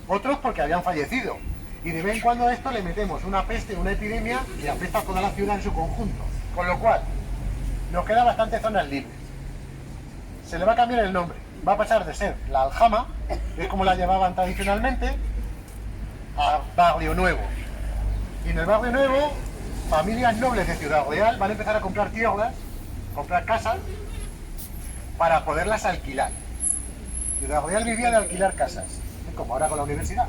Otros porque habían fallecido. Y de vez en cuando a esto le metemos una peste, una epidemia y afecta a toda la ciudad en su conjunto. Con lo cual, nos quedan bastantes zonas libres. Se le va a cambiar el nombre. Va a pasar de ser la Aljama, que es como la llevaban tradicionalmente, a Barrio Nuevo. Y en el Barrio Nuevo, familias nobles de Ciudad Real van a empezar a comprar tierras, comprar casas, para poderlas alquilar. Ciudad Real vivía de alquilar casas, como ahora con la universidad.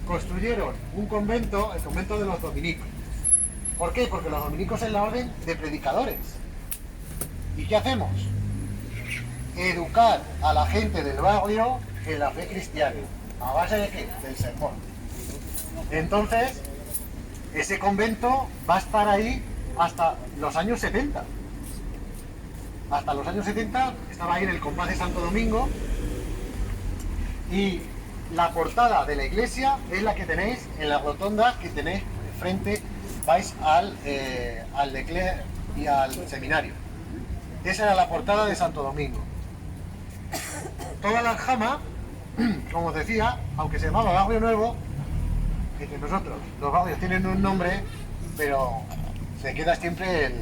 Construyeron un convento, el convento de los dominicos. ¿Por qué? Porque los dominicos es la orden de predicadores. ¿Y qué hacemos? Educar a la gente del barrio en la fe cristiana. ¿A base de qué? Del sermón. Entonces, ese convento va a estar ahí hasta los años 70. Hasta los años 70 estaba ahí en el compás de Santo Domingo. Y la portada de la iglesia es la que tenéis en la rotonda que tenéis frente, vais al Leclerc y al seminario. Esa era la portada de Santo Domingo. Toda la Aljama, como os decía, aunque se llamaba Barrio Nuevo, entre nosotros, los barrios tienen un nombre, pero se queda siempre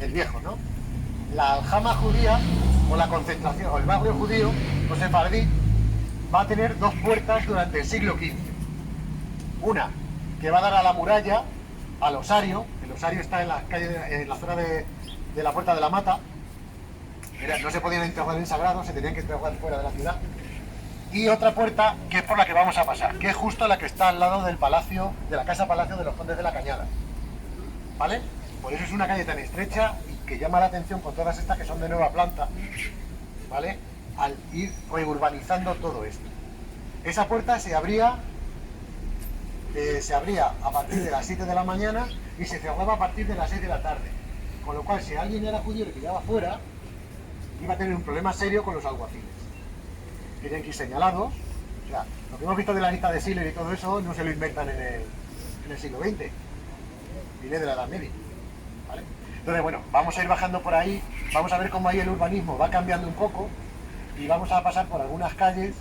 el viejo, ¿no? La Aljama judía, o la concentración, o el barrio judío, o sefardí, va a tener 2 puertas durante el siglo XV. Una que va a dar a la muralla, al osario. El osario está en la calle, en la zona de la Puerta de la Mata. No se podían enterrar en sagrado, se tenían que enterrar fuera de la ciudad. Y otra puerta que es por la que vamos a pasar, que es justo la que está al lado del palacio, de la casa palacio de los Condes de la Cañada. ¿Vale? Por eso es una calle tan estrecha y que llama la atención con todas estas que son de nueva planta. ¿Vale? Al ir reurbanizando todo esto. Esa puerta se abría a partir de las 7 de la mañana y se cerraba a partir de las 6 de la tarde. Con lo cual, si alguien era judío y le pillaba fuera, iba a tener un problema serio con los alguaciles. Tenían que ir señalados. O sea, lo que hemos visto de la lista de Schiller y todo eso no se lo inventan en el siglo XX. Viene de la Edad Media. ¿Vale? Entonces, bueno, vamos a ir bajando por ahí, vamos a ver cómo ahí el urbanismo va cambiando un poco. Y vamos a pasar por algunas calles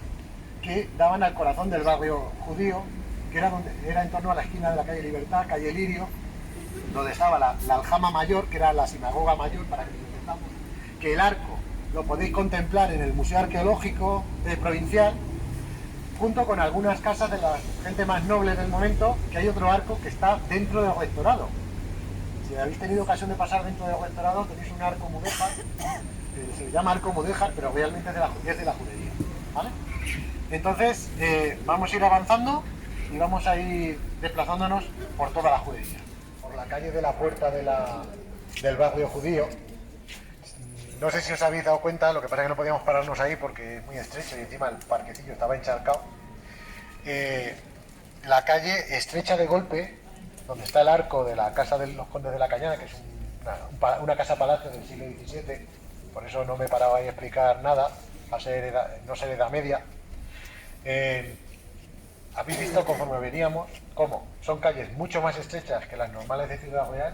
que daban al corazón del barrio judío, que era en torno a la esquina de la calle Libertad, calle Lirio, donde estaba la Aljama Mayor, que era la sinagoga mayor, para que lo entendamos, que el arco lo podéis contemplar en el Museo Arqueológico Provincial, junto con algunas casas de la gente más noble del momento, que hay otro arco que está dentro del rectorado. Si habéis tenido ocasión de pasar dentro del rectorado, tenéis un arco mudéjar, se le llama arco mudéjar, pero realmente es de la judería, ¿vale? Entonces, vamos a ir avanzando y vamos a ir desplazándonos por toda la judería, por la calle de la puerta del barrio judío. No sé si os habéis dado cuenta, lo que pasa es que no podíamos pararnos ahí porque es muy estrecho y encima el parquecillo estaba encharcado. La calle estrecha de golpe, donde está el arco de la casa de los condes de la Cañada, que es una casa palacio del siglo XVII, por eso no me he parado ahí a explicar nada, no ser edad media. Habéis visto conforme veníamos cómo son calles mucho más estrechas que las normales de Ciudad Real,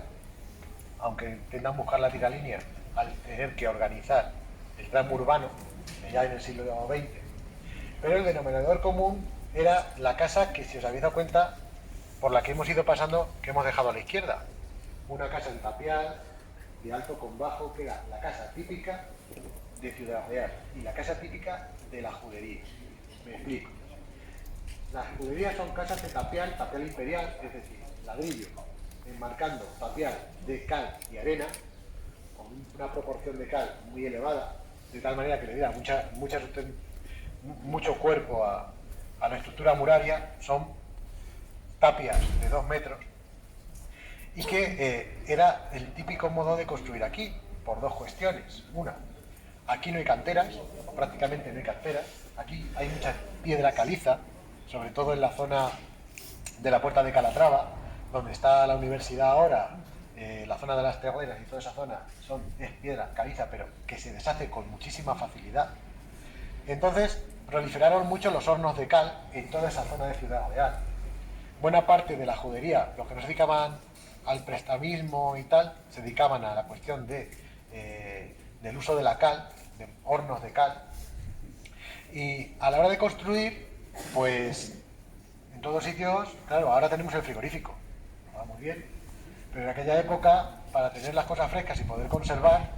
aunque intentan buscar la tiralínea al tener que organizar el tramo urbano ya en el siglo XX. Pero el denominador común era la casa que, si os habéis dado cuenta, por la que hemos ido pasando, que hemos dejado a la izquierda. Una casa en tapial, de alto con bajo, que era la casa típica de Ciudad Real y la casa típica de la judería. Me explico. Las juderías son casas de tapial imperial, es decir, ladrillo, enmarcando tapial de cal y arena, con una proporción de cal muy elevada, de tal manera que le diera mucho cuerpo a la estructura muraria. Son tapias de 2 metros y que era el típico modo de construir aquí, por dos cuestiones. Una, aquí no hay canteras, o prácticamente no hay canteras, aquí hay mucha piedra caliza, sobre todo en la zona de la Puerta de Calatrava, donde está la universidad ahora. La zona de las terreras y toda esa zona es piedra caliza, pero que se deshace con muchísima facilidad. Entonces proliferaron mucho los hornos de cal en toda esa zona de Ciudad Real. Buena parte de la judería, los que no se dedicaban al prestamismo y tal, se dedicaban a la cuestión del uso de la cal, de hornos de cal. Y a la hora de construir, pues en todos sitios, claro, ahora tenemos el frigorífico, va muy bien. Pero en aquella época, para tener las cosas frescas y poder conservar,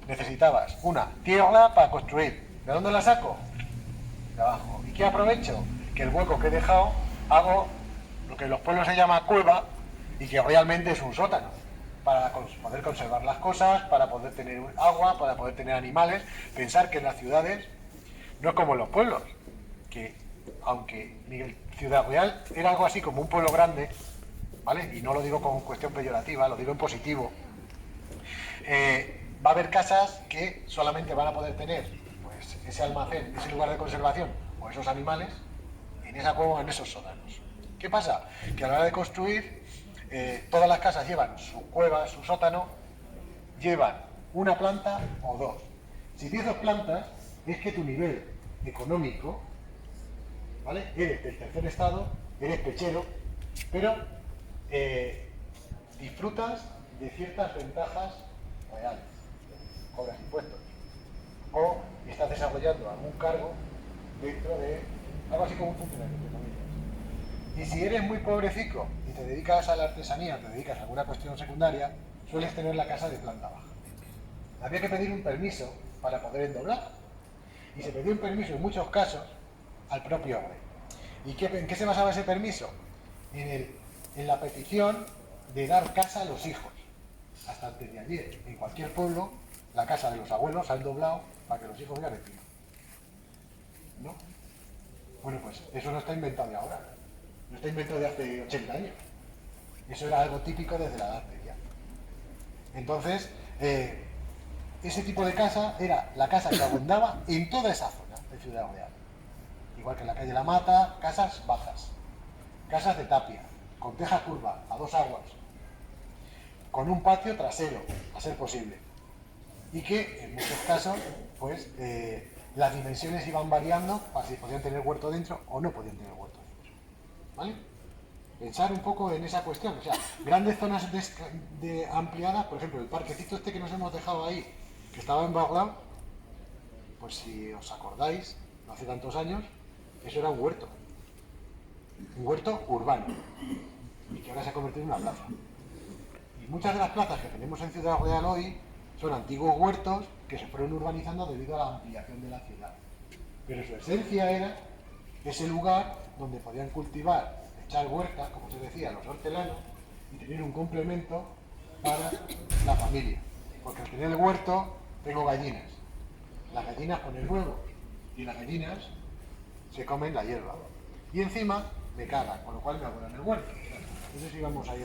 necesitabas una tierra para construir. ¿De dónde la saco? De abajo. ¿Y qué aprovecho? Que el hueco que he dejado, hago lo que en los pueblos se llama cueva y que realmente es un sótano, para poder conservar las cosas, para poder tener agua, para poder tener animales. Pensar que en las ciudades no es como en los pueblos, que aunque Ciudad Real era algo así como un pueblo grande, ¿vale? Y no lo digo con cuestión peyorativa, lo digo en positivo. Va a haber casas que solamente van a poder tener, pues, ese almacén, ese lugar de conservación o esos animales en esa cueva, en esos sótanos. ¿Qué pasa? Que a la hora de construir, todas las casas llevan su cueva, su sótano, llevan una planta o dos. Si tienes 2 plantas, es que tu nivel económico, ¿vale? Eres del tercer estado, eres pechero, pero disfrutas de ciertas ventajas reales, cobras impuestos, o estás desarrollando algún cargo dentro de algo así como un funcionario, entre comillas. Y si eres muy pobrecico y te dedicas a la artesanía, te dedicas a alguna cuestión secundaria, sueles tener la casa de planta baja. Había que pedir un permiso para poder endoblar, y se pidió un permiso en muchos casos al propio rey. ¿Y en qué se basaba ese permiso? En la petición de dar casa a los hijos. Hasta antes de ayer, en cualquier pueblo, la casa de los abuelos ha doblado para que los hijos vean el tío. ¿No? Bueno, pues eso no está inventado de ahora. No está inventado de hace 80 años. Eso era algo típico desde la Edad Media. Entonces, ese tipo de casa era la casa que abundaba en toda esa zona de Ciudad Real. Igual que en la calle La Mata, casas bajas, casas de tapia, con teja curva, a 2 aguas, con un patio trasero, a ser posible. Y que en muchos casos, pues, las dimensiones iban variando para si podían tener huerto dentro o no podían tener huerto dentro. ¿Vale? Pensar un poco en esa cuestión. O sea, grandes zonas ampliadas, por ejemplo, el parquecito este que nos hemos dejado ahí, que estaba en Bagdad, pues si os acordáis, no hace tantos años, eso era un huerto urbano, y que ahora se ha convertido en una plaza. Y muchas de las plazas que tenemos en Ciudad Real hoy son antiguos huertos que se fueron urbanizando debido a la ampliación de la ciudad. Pero su esencia era ese lugar donde podían cultivar, echar huerta, como se decía, los hortelanos, y tener un complemento para la familia. Porque al tener el huerto tengo gallinas. Las gallinas ponen huevos y las gallinas se comen la hierba. Y encima me cagan, con lo cual me abonan el huerto. Entonces íbamos ahí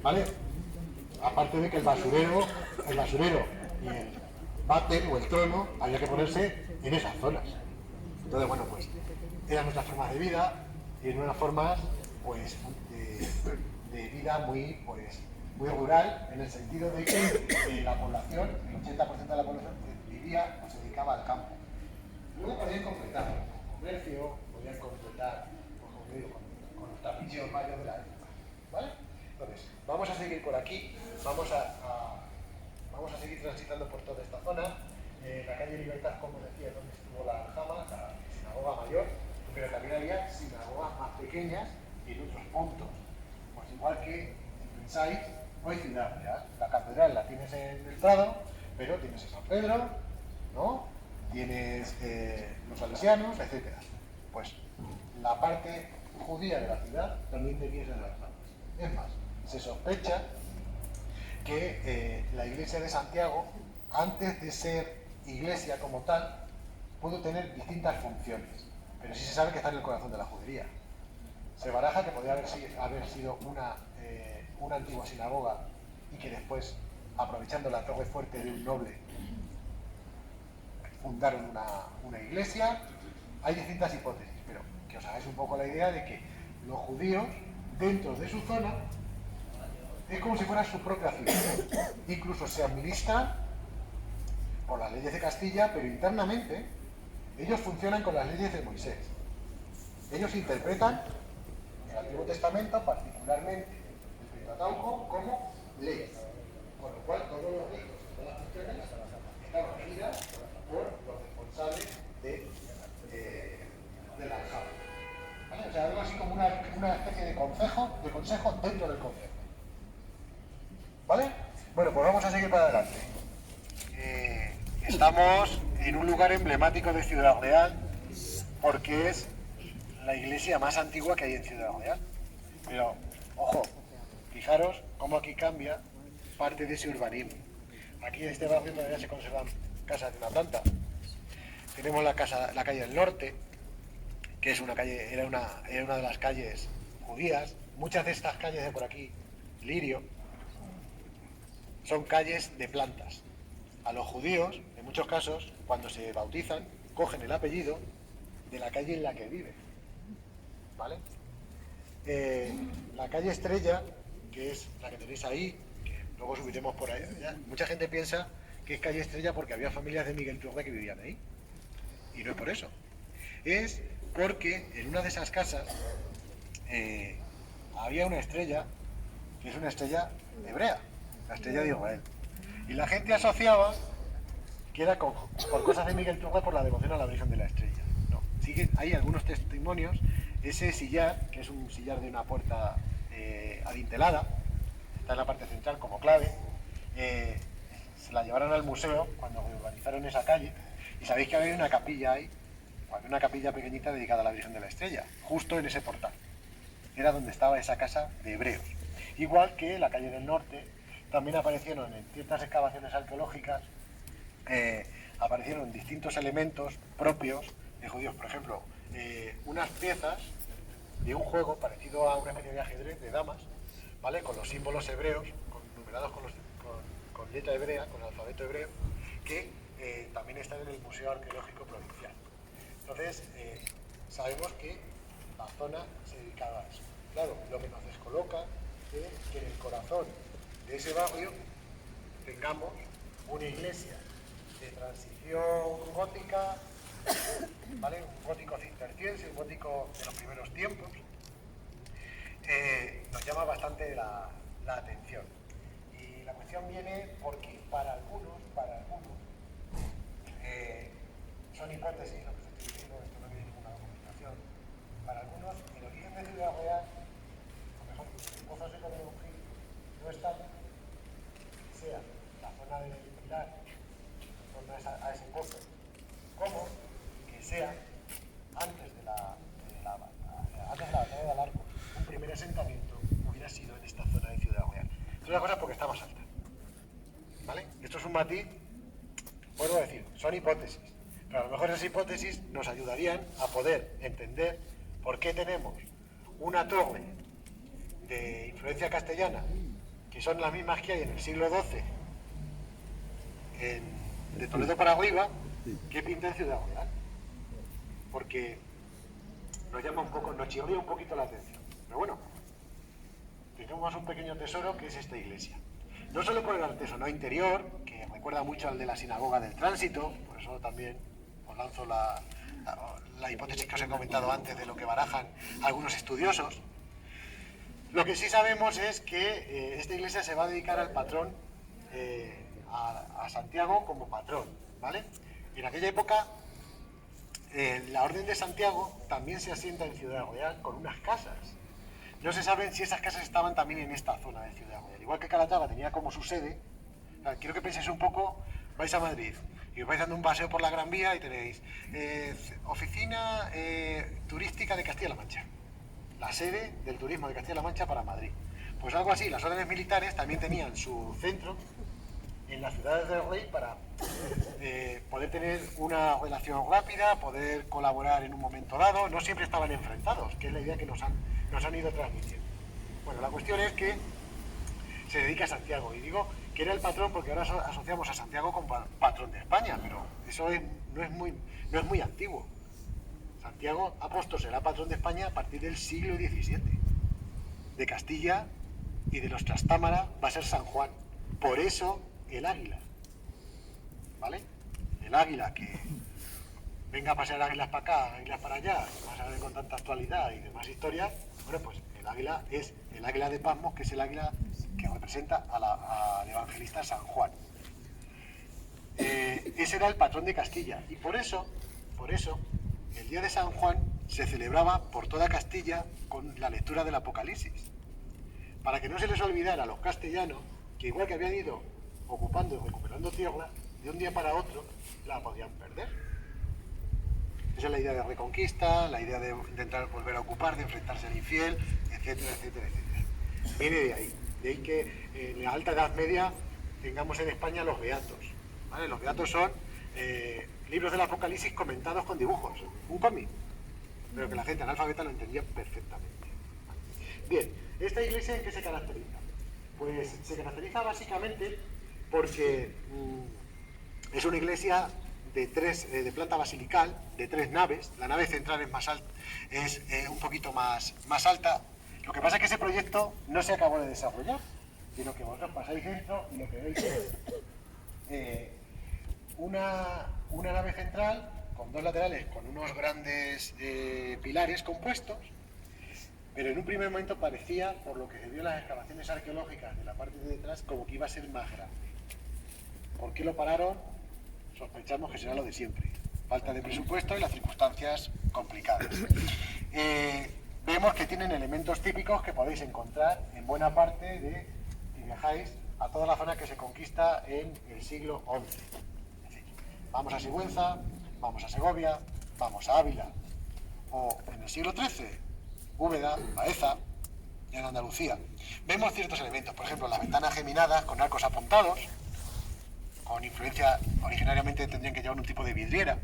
¿vale? Aparte de que el basurero y el váter o el trono había que ponerse en esas zonas. Entonces, bueno, pues eran nuestras formas de vida y en unas formas, pues, de vida muy, pues, muy rural, en el sentido de que la población, el 80% de la población vivía o se dedicaba al campo. Luego podían completar con comercio, podían completar, pues, como digo, con los tapichos varios de la época, ¿vale? Entonces, vamos a seguir por aquí, vamos a seguir transitando por toda esta zona. La calle Libertad, como decía, donde estuvo la Aljama, la sinagoga mayor, pero también había sinagogas más pequeñas y en otros puntos. Pues igual que, si pensáis, no hay ciudad real. La catedral la tienes en el Prado, pero tienes en San Pedro, ¿no? Tienes los salesianos, etc. Pues la parte judía de la ciudad también tenías en las Aljamas. Es más, se sospecha que la iglesia de Santiago, antes de ser iglesia como tal, pudo tener distintas funciones, pero sí se sabe que está en el corazón de la judería. Se baraja que podría haber sido una antigua sinagoga y que después, aprovechando la torre fuerte de un noble, fundaron una iglesia. Hay distintas hipótesis, pero que os hagáis un poco la idea de que los judíos, dentro de su zona, es como si fuera su propia ciudad. Incluso se administran por las leyes de Castilla, pero internamente ellos funcionan con las leyes de Moisés. Ellos interpretan el Antiguo Testamento, particularmente el Pentateuco, como ley. Con lo cual todos los ritos y todas las funciones están regidas por los responsables de la Aljama. ¿Vale? O sea, algo así como una especie de consejo dentro del consejo. ¿Vale? Bueno, pues vamos a seguir para adelante. Estamos en un lugar emblemático de Ciudad Real porque es la iglesia más antigua que hay en Ciudad Real. Pero, ojo, fijaros cómo aquí cambia parte de ese urbanismo. Aquí en este barrio todavía se conservan casas de una planta. Tenemos la calle del Norte, que es era una de las calles judías. Muchas de estas calles de por aquí, Lirio, son calles de plantas. A los judíos, en muchos casos, cuando se bautizan, cogen el apellido de la calle en la que viven. ¿Vale? La calle Estrella, que es la que tenéis ahí, que luego subiremos por ahí. Mucha gente piensa que es calle Estrella porque había familias de Miguel Turbe que vivían ahí. Y no es por eso. Es porque en una de esas casas había una estrella, que es una estrella hebrea, la estrella de Israel. Y la gente asociaba que era por cosas de Miguel Turbe por la devoción a la Virgen de la Estrella. No, hay algunos testimonios. Ese sillar, que es un sillar de una puerta adintelada, está en la parte central como clave, se la llevaron al museo cuando reorganizaron esa calle, y sabéis que había una capilla ahí, una capilla pequeñita dedicada a la Virgen de la Estrella, justo en ese portal. Era donde estaba esa casa de hebreos. Igual que la calle del Norte, también aparecieron en ciertas excavaciones arqueológicas, aparecieron distintos elementos propios de judíos, por ejemplo, unas piezas de un juego parecido a una especie de ajedrez de damas, ¿vale? Con los símbolos hebreos, numerados con letra hebrea, con el alfabeto hebreo, que también están en el Museo Arqueológico Provincial. Entonces, sabemos que la zona se dedicaba a eso. Claro, lo que nos descoloca es que en el corazón de ese barrio tengamos una iglesia de transición gótica, ¿vale? Un gótico cisterciense, un gótico de los primeros tiempos, nos llama bastante la atención. Y la cuestión viene porque para algunos son hipótesis, lo que os estoy diciendo, esto no tiene ninguna documentación. Para algunos, el origen de Ciudad Real, o mejor dicho, los pozos de Coronel no están, sea la zona del Pilar, en torno a ese pozo, como que sea antes de asentamiento hubiera sido en esta zona de Ciudad Real. Es una cosa porque está más alta. ¿Vale? Esto es un matiz, vuelvo a decir, son hipótesis. Pero a lo mejor esas hipótesis nos ayudarían a poder entender por qué tenemos una torre de influencia castellana, que son las mismas que hay en el siglo XII, de Toledo para arriba, que pinta en Ciudad Real. Porque nos llama un poco, nos chirría un poquito la atención. Pero bueno, tenemos un pequeño tesoro que es esta iglesia. No solo por el artesonado interior, que recuerda mucho al de la sinagoga del Tránsito, por eso también os lanzo la hipótesis que os he comentado antes de lo que barajan algunos estudiosos. Lo que sí sabemos es que esta iglesia se va a dedicar al patrón, a Santiago como patrón, ¿vale? Y en aquella época, la Orden de Santiago también se asienta en Ciudad Real con unas casas. No se sabe si esas casas estaban también en esta zona de Ciudad Real. Igual que Calatrava tenía como su sede, quiero que penséis un poco, vais a Madrid y os vais dando un paseo por la Gran Vía y tenéis oficina turística de Castilla-La Mancha, la sede del turismo de Castilla-La Mancha para Madrid. Pues algo así, las órdenes militares también tenían su centro en las ciudades del rey para poder tener una relación rápida, poder colaborar en un momento dado. No siempre estaban enfrentados, que es la idea que nos han ido transmitiendo. Bueno, la cuestión es que se dedica a Santiago, y digo que era el patrón porque ahora asociamos a Santiago con patrón de España, pero eso no es muy antiguo. Santiago Apóstol será patrón de España a partir del siglo XVII. De Castilla y de los Trastámara va a ser San Juan. Por eso el águila, ¿vale? El águila, que venga a pasear águilas para acá, águilas para allá, y más a ver con tanta actualidad y demás historias. Bueno, pues el águila es el águila de Pasmos, que es el águila que representa al evangelista San Juan. Ese era el patrón de Castilla, y por eso, el día de San Juan se celebraba por toda Castilla con la lectura del Apocalipsis, para que no se les olvidara a los castellanos que igual que habían ido ocupando y recuperando tierra, de un día para otro la podían perder. Esa es la idea de reconquista, la idea de intentar volver a ocupar, de enfrentarse al infiel, etcétera, etcétera, etcétera. Viene de ahí que en la Alta Edad Media tengamos en España los beatos, ¿vale? Los beatos son libros del Apocalipsis comentados con dibujos, un cómic, pero que la gente analfabeta lo entendía perfectamente. Bien, ¿esta iglesia en qué se caracteriza? Pues se caracteriza básicamente porque es una iglesia de planta basilical, de 3 naves. La nave central es un poquito más alta. Lo que pasa es que ese proyecto no se acabó de desarrollar, sino que vosotros pasáis dentro y lo que veis es una nave central con 2 laterales, con unos grandes pilares compuestos, pero en un primer momento parecía, por lo que se vio en las excavaciones arqueológicas de la parte de detrás, como que iba a ser más grande. ¿Por qué lo pararon? Sospechamos que será lo de siempre. Falta de presupuesto y las circunstancias complicadas. Vemos que tienen elementos típicos que podéis encontrar en buena parte de, si viajáis a toda la zona que se conquista en el siglo XI. Es decir, vamos a Sigüenza, vamos a Segovia, vamos a Ávila, o en el siglo XIII, Úbeda, Baeza, y en Andalucía. Vemos ciertos elementos, por ejemplo, las ventanas geminadas con arcos apuntados, con influencia, originariamente tendrían que llevar un tipo de vidriera.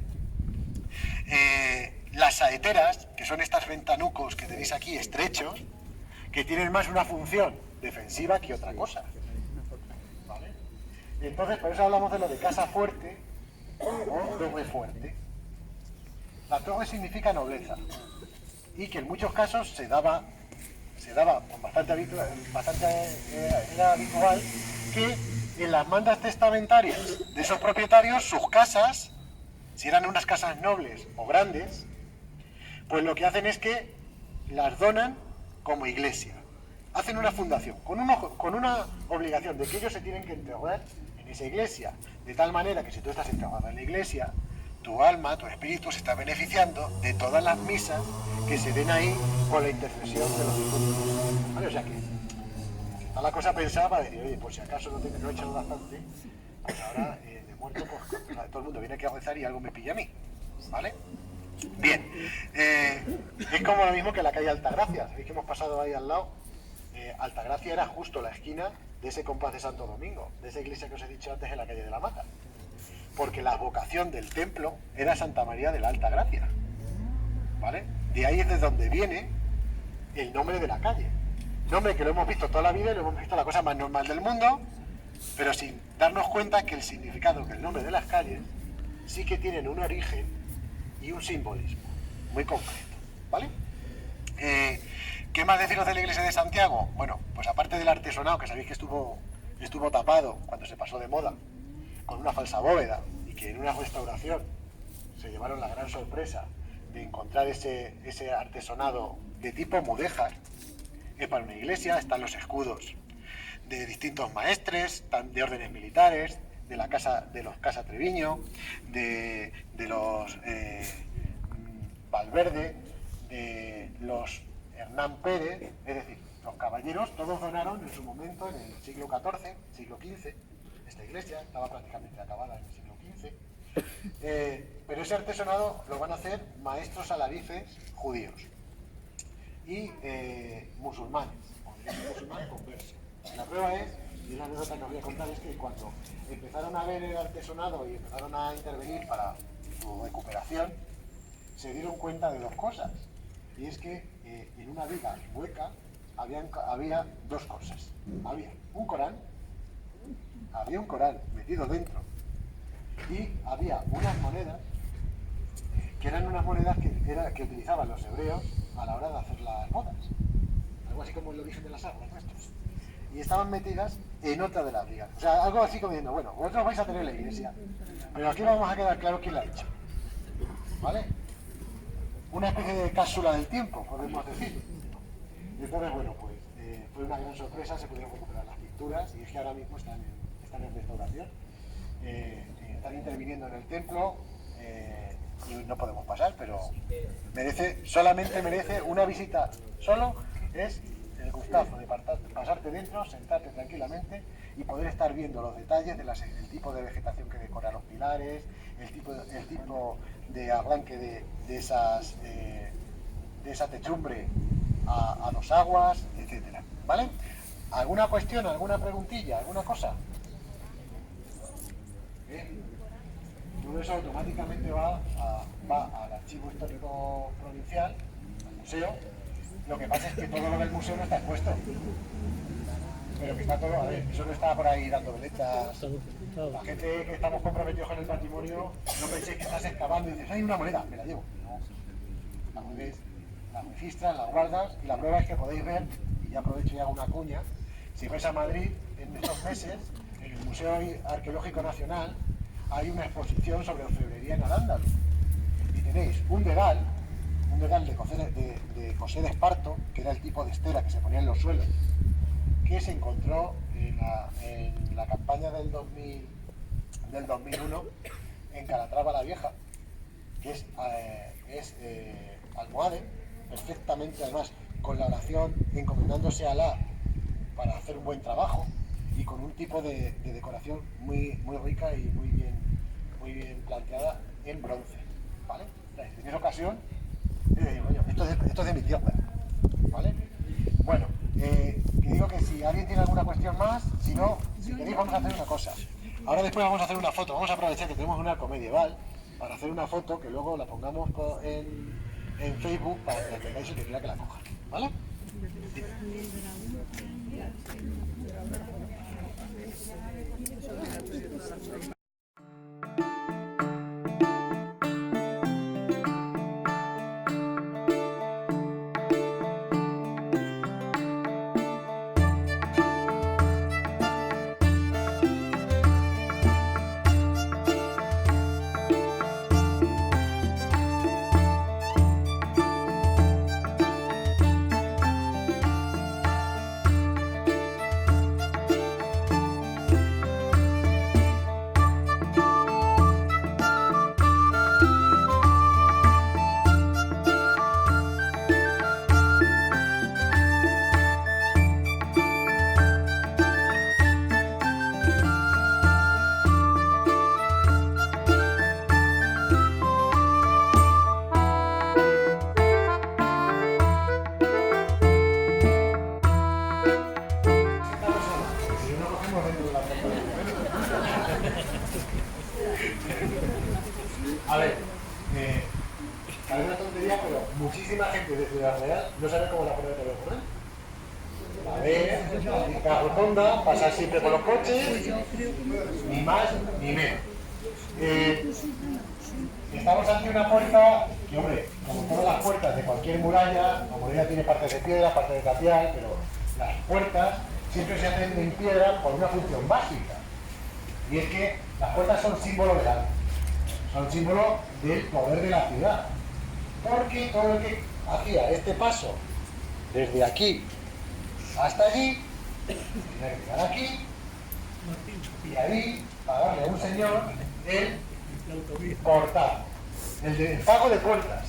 Las saeteras, que son estos ventanucos que tenéis aquí, estrechos, que tienen más una función defensiva que otra cosa. ¿Vale? Y entonces, por eso hablamos de lo de casa fuerte o torre fuerte. La torre significa nobleza, y que en muchos casos se daba con bastante era habitual que en las mandas testamentarias de esos propietarios, sus casas, si eran unas casas nobles o grandes, pues lo que hacen es que las donan como iglesia. Hacen una fundación, con una obligación de que ellos se tienen que enterrar en esa iglesia, de tal manera que si tú estás enterrado en la iglesia, tu alma, tu espíritu se está beneficiando de todas las misas que se den ahí por la intercesión de los difuntos. ¿Vale? O sea que a la cosa pensaba para decir, oye, por si acaso no he echado bastante, pues ahora de muerto, pues todo el mundo viene aquí a rezar y algo me pilla a mí, ¿vale? Bien, es como lo mismo que la calle Altagracia. Sabéis que hemos pasado ahí al lado. Altagracia era justo la esquina de ese compás de Santo Domingo, de esa iglesia que os he dicho antes en la calle de la Mata. Porque la vocación del templo era Santa María de la Altagracia. ¿Vale? De ahí es de donde viene el nombre de la calle. Nombre que lo hemos visto toda la vida y lo hemos visto la cosa más normal del mundo, pero sin darnos cuenta que el significado, que el nombre de las calles, sí que tienen un origen y un simbolismo muy concreto, ¿vale? ¿Qué más deciros de la iglesia de Santiago? Bueno, pues aparte del artesonado, que sabéis que estuvo tapado cuando se pasó de moda, con una falsa bóveda, y que en una restauración se llevaron la gran sorpresa de encontrar ese artesonado de tipo mudéjar, para una iglesia. Están los escudos de distintos maestres, de órdenes militares, de los Casa Treviño, de los Valverde, de los Hernán Pérez, es decir, los caballeros, todos donaron en su momento, en el siglo XIV, siglo XV, esta iglesia estaba prácticamente acabada en el siglo XV, pero ese artesonado lo van a hacer maestros alarices judíos y musulmanes, musulmán converso. La prueba es, y una anécdota que os voy a contar, es que cuando empezaron a ver el artesonado y empezaron a intervenir para su recuperación, se dieron cuenta de dos cosas. Y es que en una viga hueca había dos cosas. Había un Corán metido dentro, y había unas monedas que eran unas monedas que utilizaban los hebreos a la hora de hacer las bodas. Algo así como el origen de las armas nuestras. Y estaban metidas en otra de las vigas. O sea, algo así como diciendo, bueno, vosotros vais a tener la iglesia, pero aquí vamos a quedar claro quién la ha hecho. ¿Vale? Una especie de cápsula del tiempo, podemos decir. Entonces, bueno, pues fue una gran sorpresa, se pudieron recuperar las pinturas, y es que ahora mismo están en restauración, están interviniendo en el templo, y no podemos pasar, pero solamente merece una visita. Solo es el gustazo de pasarte dentro, sentarte tranquilamente y poder estar viendo los detalles del tipo de vegetación que decora los pilares, el tipo de arranque de esa techumbre a dos aguas, etcétera. ¿Vale? ¿Alguna cuestión, alguna preguntilla, alguna cosa? Todo eso automáticamente va al archivo histórico provincial, al museo. Lo que pasa es que todo lo del museo no está expuesto. Pero que está todo, a ver, eso no está por ahí dando veletas. La gente que estamos comprometidos con el patrimonio, no penséis que estás excavando y dices, hay una moneda, me la llevo. No. La mueves, la registras, la guardas, y la prueba es que podéis ver, y ya aprovecho y hago una cuña, si vais a Madrid en estos meses, en el Museo Arqueológico Nacional, hay una exposición sobre orfebrería en Al-Ándalus. Y tenéis un dedal de coser de esparto, que era el tipo de estela que se ponía en los suelos, que se encontró en la campaña del 2001 en Calatrava la Vieja, que es almohade, perfectamente, además, con la oración encomendándose a Alá para hacer un buen trabajo, y con un tipo de decoración muy rica y muy bien planteada en bronce, ¿vale? En esa ocasión, esto es de mi tierra, ¿vale? Bueno, que digo que si alguien tiene alguna cuestión más, si no, si queréis vamos a hacer una cosa. Ahora después vamos a hacer una foto, vamos a aprovechar que tenemos un arco medieval para hacer una foto que luego la pongamos en Facebook para que la tengáis y que quiera que la coja, ¿vale? A ver, parece una tontería, pero muchísima gente de Ciudad Real no sabe cómo la puerta de Torrejón. A ver, la rotonda, pasar siempre por los coches, ni más ni menos. Estamos ante una puerta que, hombre, como todas las puertas de cualquier muralla, la muralla tiene partes de piedra, partes de tapial, pero las puertas siempre se hacen en piedra por una función básica. Y es que las puertas son símbolo del arte, son símbolo del poder de la ciudad. Porque todo el que hacía este paso desde aquí hasta allí, tiene que llegar aquí y ahí pagarle a un señor el portal, el pago de puertas.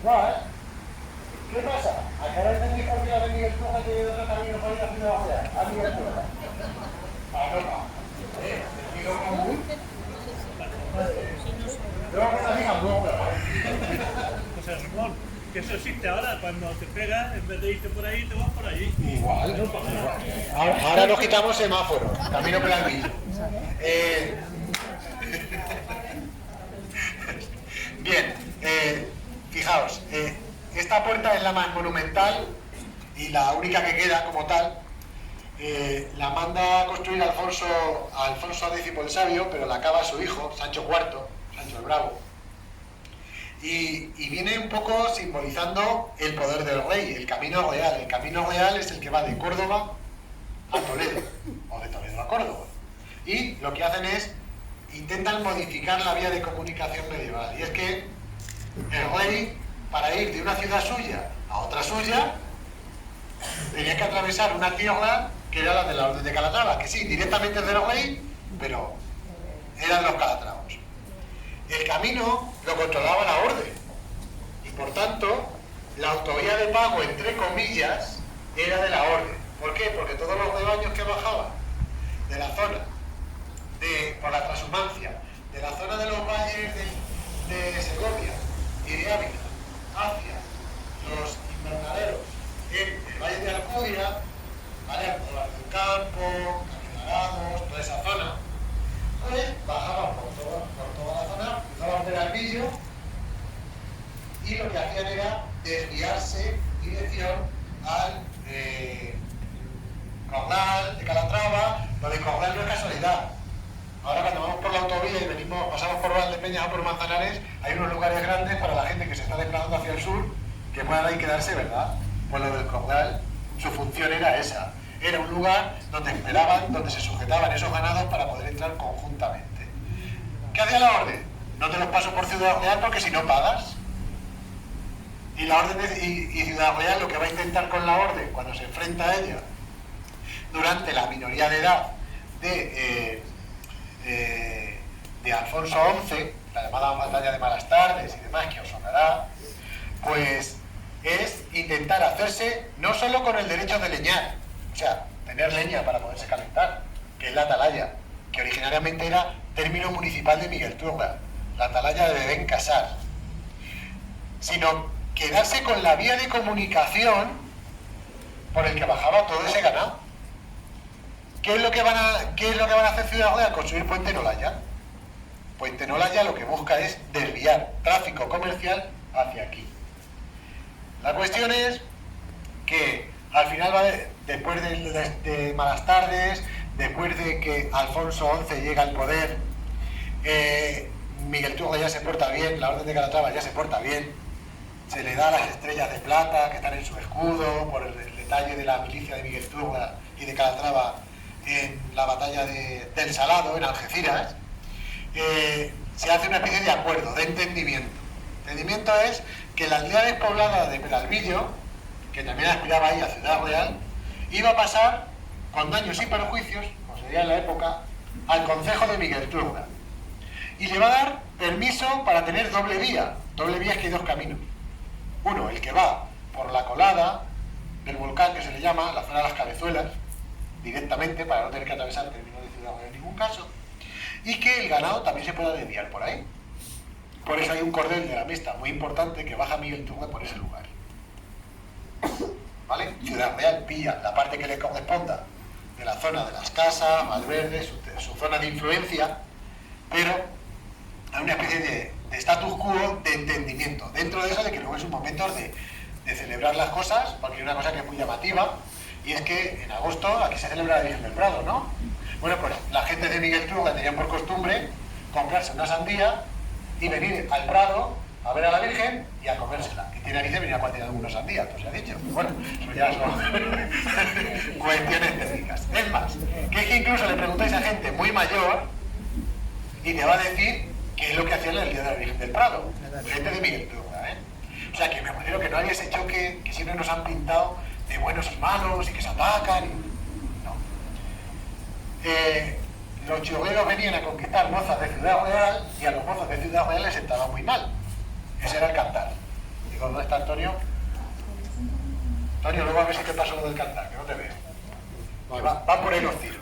Igual, ¿qué pasa? Acabáis de decir por qué la de Miguel Tuja que de otro camino para ir a Ciudad Real, a Miguel Tuja. Sentido común. Luego que la digan luego. José Ramón, que eso existe ahora, cuando te pegas, en vez de irte por ahí, te vas por allí. Igual. Ahora nos quitamos semáforo, camino blanquillo. Bien, fijaos, esta puerta es la más monumental y la única que queda como tal. La manda a construir Alfonso X el Sabio, pero la acaba su hijo, Sancho IV, Sancho el Bravo. Y viene un poco simbolizando el poder del rey, el camino real. El camino real es el que va de Córdoba a Toledo, o de Toledo a Córdoba. Y lo que hacen es, intentan modificar la vía de comunicación medieval. Y es que el rey, para ir de una ciudad suya a otra suya, tenía que atravesar una tierra que era la de la Orden de Calatrava, que sí, directamente es del rey, pero eran los calatravos. El camino lo controlaba la orden y por tanto la autovía de pago, entre comillas, era de la orden. ¿Por qué? Porque todos los rebaños que bajaban de la zona por la transhumancia, de la zona de los valles de Segovia y de Ávila hacia los invernaderos en el valle de Alcudia, ¿vale? Alcobar del Campo, Cañonarados, toda esa zona, pues bajaban por toda la zona, cruzaban del Albillo y lo que hacían era desviarse dirección al Cornal de Calatrava. Lo de Cornal no es casualidad. Ahora cuando vamos por la autovía y pasamos por Valdepeñas o por Manzanares, hay unos lugares grandes para la gente que se está desplazando hacia el sur, que puedan ahí quedarse, ¿verdad? Pues lo del Cornal, su función era esa. Era un lugar donde esperaban, donde se sujetaban esos ganados para poder entrar conjuntamente. ¿Qué hacía la orden? No te los paso por Ciudad Real porque si no pagas. Y la orden y Ciudad Real lo que va a intentar con la orden, cuando se enfrenta a ella, durante la minoría de edad de Alfonso XI, la llamada batalla de Malas Tardes y demás, que os sonará, pues es intentar hacerse no solo con el derecho de leñar, o sea, tener leña para poderse calentar, que es la atalaya, que originariamente era término municipal de Miguel Turra, la atalaya de Bencasar, sino quedarse con la vía de comunicación por el que bajaba todo ese ganado. ¿Qué es lo que van a hacer Ciudad Real? Construir Puente Nolaya. Puente Nolaya lo que busca es desviar tráfico comercial hacia aquí. La cuestión es que al final, después de Malas Tardes, después de que Alfonso XI llega al poder, Miguel Turra ya se porta bien, la Orden de Calatrava ya se porta bien, se le da las estrellas de plata que están en su escudo por el detalle de la milicia de Miguel Turra y de Calatrava en la batalla del Salado, en Algeciras. Se hace una especie de acuerdo, de entendimiento. Entendimiento es que la aldea despoblada de Peralvillo, que también aspiraba ahí a Ciudad Real, iba a pasar con daños y perjuicios, como sería en la época, al concejo de Miguel Turra. Y le va a dar permiso para tener doble vía. Doble vía es que hay dos caminos. Uno, el que va por la colada del volcán, que se le llama, la zona de las Cabezuelas, directamente, para no tener que atravesar el término de Ciudad Real en ningún caso, y que el ganado también se pueda desviar por ahí. Por eso hay un cordel de la Mesta muy importante que baja Miguel Turra por ese lugar. ¿Vale? Ciudad Real pilla la parte que le corresponda de la zona de las casas, Valverde, su zona de influencia, pero hay una especie de status quo de entendimiento. Dentro de eso, de que luego es un momento de celebrar las cosas, porque hay una cosa que es muy llamativa, y es que en agosto aquí se celebra la Virgen del Prado, ¿no? Bueno, pues la gente de Miguel Truga tenían por costumbre comprarse una sandía y venir al Prado a ver a la Virgen y a comérsela. Que tiene narices venir a partir de alguna sandía, pues se ha dicho. Bueno, eso ya son cuestiones técnicas. Es más, que es que incluso le preguntáis a gente muy mayor y te va a decir qué es lo que hacían el día de la Virgen del Prado. Gente de Miguel Truga, ¿eh? O sea, que me imagino que no hay ese choque que siempre nos han pintado de buenos y malos y que se atacan. No. Los churreros venían a conquistar mozas de Ciudad Real y a los mozos de Ciudad Real les sentaba muy mal. Ese era el cantar. Digo, ¿dónde está Antonio? Antonio, luego a ver si te pasó lo del cantar, que no te veo. Va por ahí los tiros.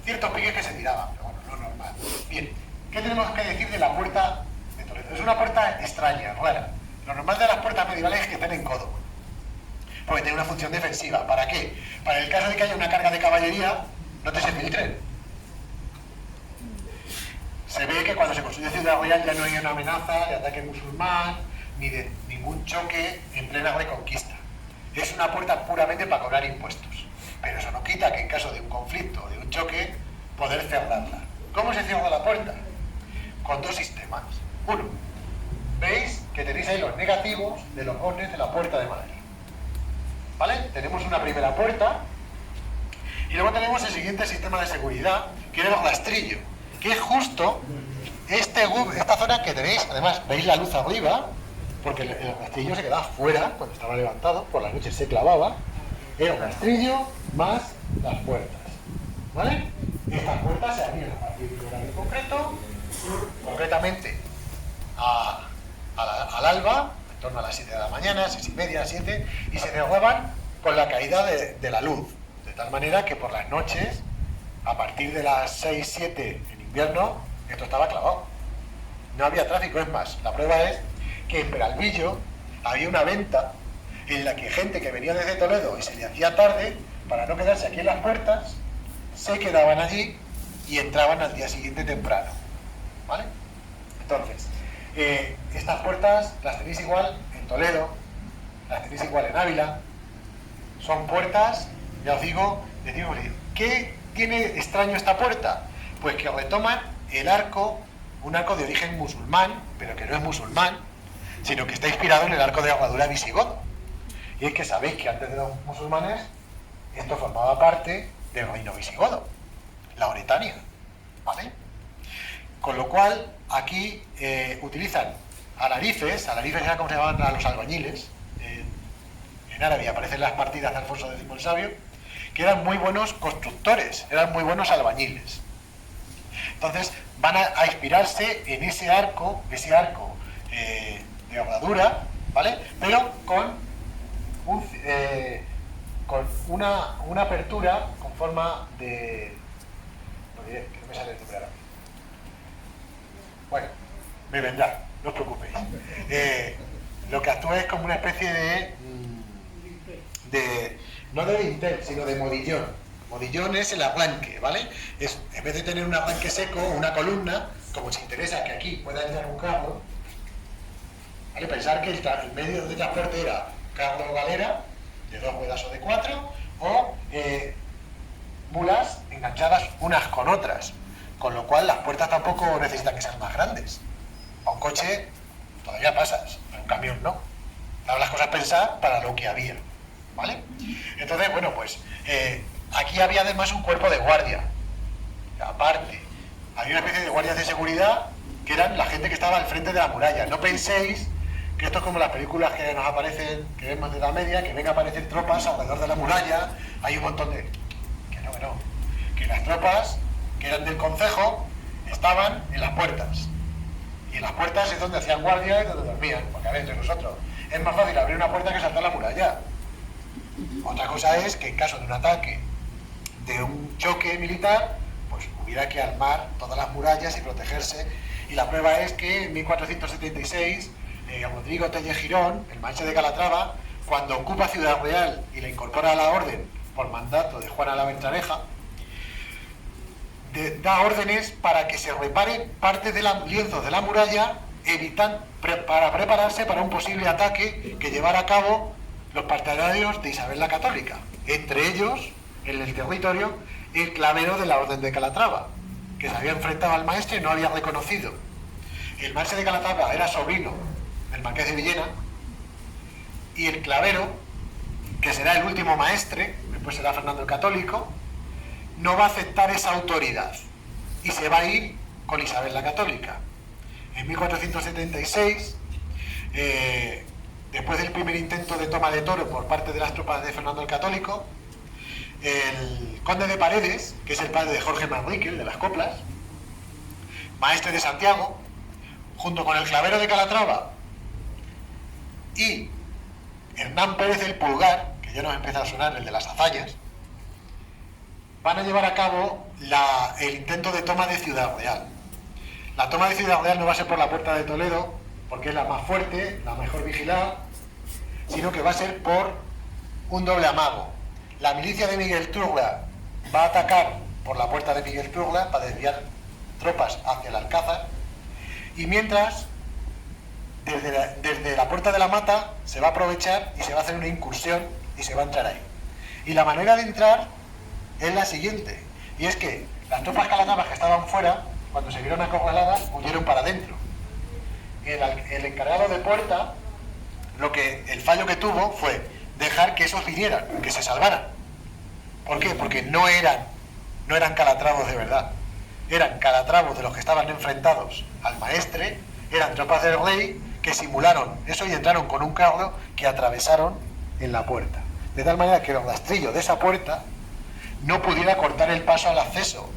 Ciertos piques que se tiraban, pero bueno, lo normal. Bien, ¿qué tenemos que decir de la puerta de Toledo? Es una puerta extraña, rara. Lo normal de las puertas medievales es que estén en codo, porque tiene una función defensiva. ¿Para qué? Para el caso de que haya una carga de caballería, no te se filtren. Se ve que cuando se construye Ciudad Real ya no hay una amenaza de ataque musulmán, ni de ningún choque en plena reconquista. Es una puerta puramente para cobrar impuestos. Pero eso no quita que en caso de un conflicto, de un choque, poder cerrarla. ¿Cómo se cierra la puerta? Con dos sistemas. Uno, veis que tenéis ahí los negativos de los bordes de la puerta de Madrid. ¿Vale? Tenemos una primera puerta y luego tenemos el siguiente sistema de seguridad, que es el rastrillo, que es justo esta zona que tenéis. Además, veis la luz arriba, porque el rastrillo se quedaba fuera cuando estaba levantado, por las noches se clavaba. El rastrillo más las puertas. ¿Vale? Estas puertas se abrían a partir de un horario concreto, concretamente al alba, en torno a las 7 de la mañana, 6:30, 7, y se cerraban con la caída de la luz, de tal manera que por las noches, a partir de las 6, 7 en invierno, esto estaba clavado. No había tráfico. Es más, la prueba es que en Peralvillo había una venta en la que gente que venía desde Toledo y se le hacía tarde, para no quedarse aquí en las puertas, se quedaban allí y entraban al día siguiente temprano. ¿Vale? Entonces, estas puertas las tenéis igual en Toledo, las tenéis igual en Ávila. Son puertas, ya os digo, ¿qué tiene extraño esta puerta? Pues que retoman el arco, un arco de origen musulmán, pero que no es musulmán, sino que está inspirado en el arco de armadura visigodo. Y es que sabéis que antes de los musulmanes esto formaba parte del reino visigodo, la Oretania, ¿vale? Con lo cual aquí utilizan alarices era como se llamaban a los albañiles. En árabe aparecen las partidas de Alfonso X el Sabio, que eran muy buenos constructores, eran muy buenos albañiles. Entonces van a inspirarse en ese arco de herradura, ¿vale? Pero con una apertura con forma de... No diré, que no me sale el nombre ahora. Bueno, me vendrá, no os preocupéis. Lo que actúa es como una especie de no de dintel, sino de modillón. Modillón es el arranque, ¿vale? Es, en vez de tener un arranque seco, una columna, como se interesa que aquí pueda entrar un carro, ¿vale? Pensar que el medio de transporte era carro o galera, de 2 ruedas o de 4, o mulas enganchadas unas con otras, con lo cual las puertas tampoco necesitan que sean más grandes. A un coche todavía pasas, a un camión no. Daban las cosas pensadas para lo que había, ¿vale? Entonces, bueno, pues aquí había además un cuerpo de guardia. Aparte, había una especie de guardias de seguridad que eran la gente que estaba al frente de la muralla. No penséis que esto es como las películas que nos aparecen, que vemos de la media, que ven a aparecer tropas alrededor de la muralla, hay un montón de... Que no. Que las tropas, que eran del concejo, estaban en las puertas. Y en las puertas es donde hacían guardia y donde dormían, porque a ver, entre nosotros es más fácil abrir una puerta que saltar la muralla. Otra cosa es que en caso de un ataque, de un choque militar, pues hubiera que armar todas las murallas y protegerse. Y la prueba es que en 1476, Rodrigo Telle Girón, el maestre de Calatrava, cuando ocupa Ciudad Real y la incorpora a la orden por mandato de Juana la Ventraneja, da órdenes para que se repare parte de los lienzos de la muralla, para prepararse para un posible ataque que llevara a cabo los partidarios de Isabel la Católica. Entre ellos, en el territorio, el clavero de la Orden de Calatrava, que se había enfrentado al maestre y no había reconocido. El maestre de Calatrava era sobrino del marqués de Villena, y el clavero, que será el último maestre, después será Fernando el Católico, no va a aceptar esa autoridad y se va a ir con Isabel la Católica. En 1476, después del primer intento de toma de Toro por parte de las tropas de Fernando el Católico, el conde de Paredes, que es el padre de Jorge Manrique, el de las coplas, maestre de Santiago, junto con el clavero de Calatrava y Hernán Pérez del Pulgar, que ya nos empieza a sonar, el de las hazañas, van a llevar a cabo el intento de toma de Ciudad Real. La toma de Ciudad Real no va a ser por la Puerta de Toledo, porque es la más fuerte, la mejor vigilada, sino que va a ser por un doble amago. La milicia de Miguel Turla va a atacar por la Puerta de Miguel Turla para desviar tropas hacia el Alcázar, y mientras, desde la Puerta de la Mata se va a aprovechar y se va a hacer una incursión y se va a entrar ahí. Y la manera de entrar es la siguiente, y es que las tropas calatravas que estaban fuera, cuando se vieron acorraladas, huyeron para adentro. El encargado de puerta, el fallo que tuvo fue dejar que esos vinieran, que se salvaran. ¿Por qué? Porque no eran calatravos de verdad, eran calatravos de los que estaban enfrentados al maestre, eran tropas del rey que simularon eso y entraron con un carro que atravesaron en la puerta. De tal manera que el rastrillo de esa puerta no pudiera cortar el paso al acceso,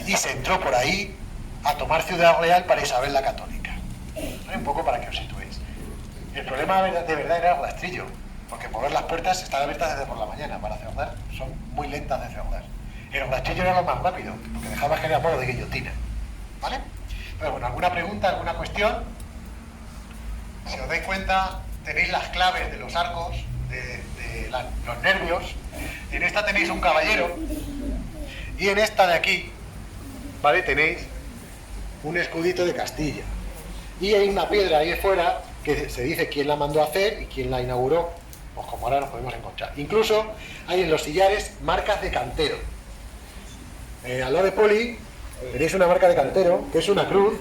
y se entró por ahí a tomar Ciudad Real para Isabel la Católica. Un poco para que os situéis. El problema de verdad era el rastrillo, porque mover las puertas están abiertas desde por la mañana, para cerrar son muy lentas de cerrar. El rastrillo era lo más rápido, porque dejaba que era modo de guillotina. ¿Vale? Pero bueno, ¿alguna pregunta, alguna cuestión? Si os dais cuenta, tenéis las claves de los arcos, los nervios. En esta tenéis un caballero, y en esta de aquí, ¿vale?, tenéis un escudito de Castilla. Y hay una piedra ahí fuera que se dice quién la mandó a hacer y quién la inauguró, pues como ahora nos podemos encontrar. Incluso hay en los sillares marcas de cantero. Al lado de Poli tenéis una marca de cantero, que es una cruz,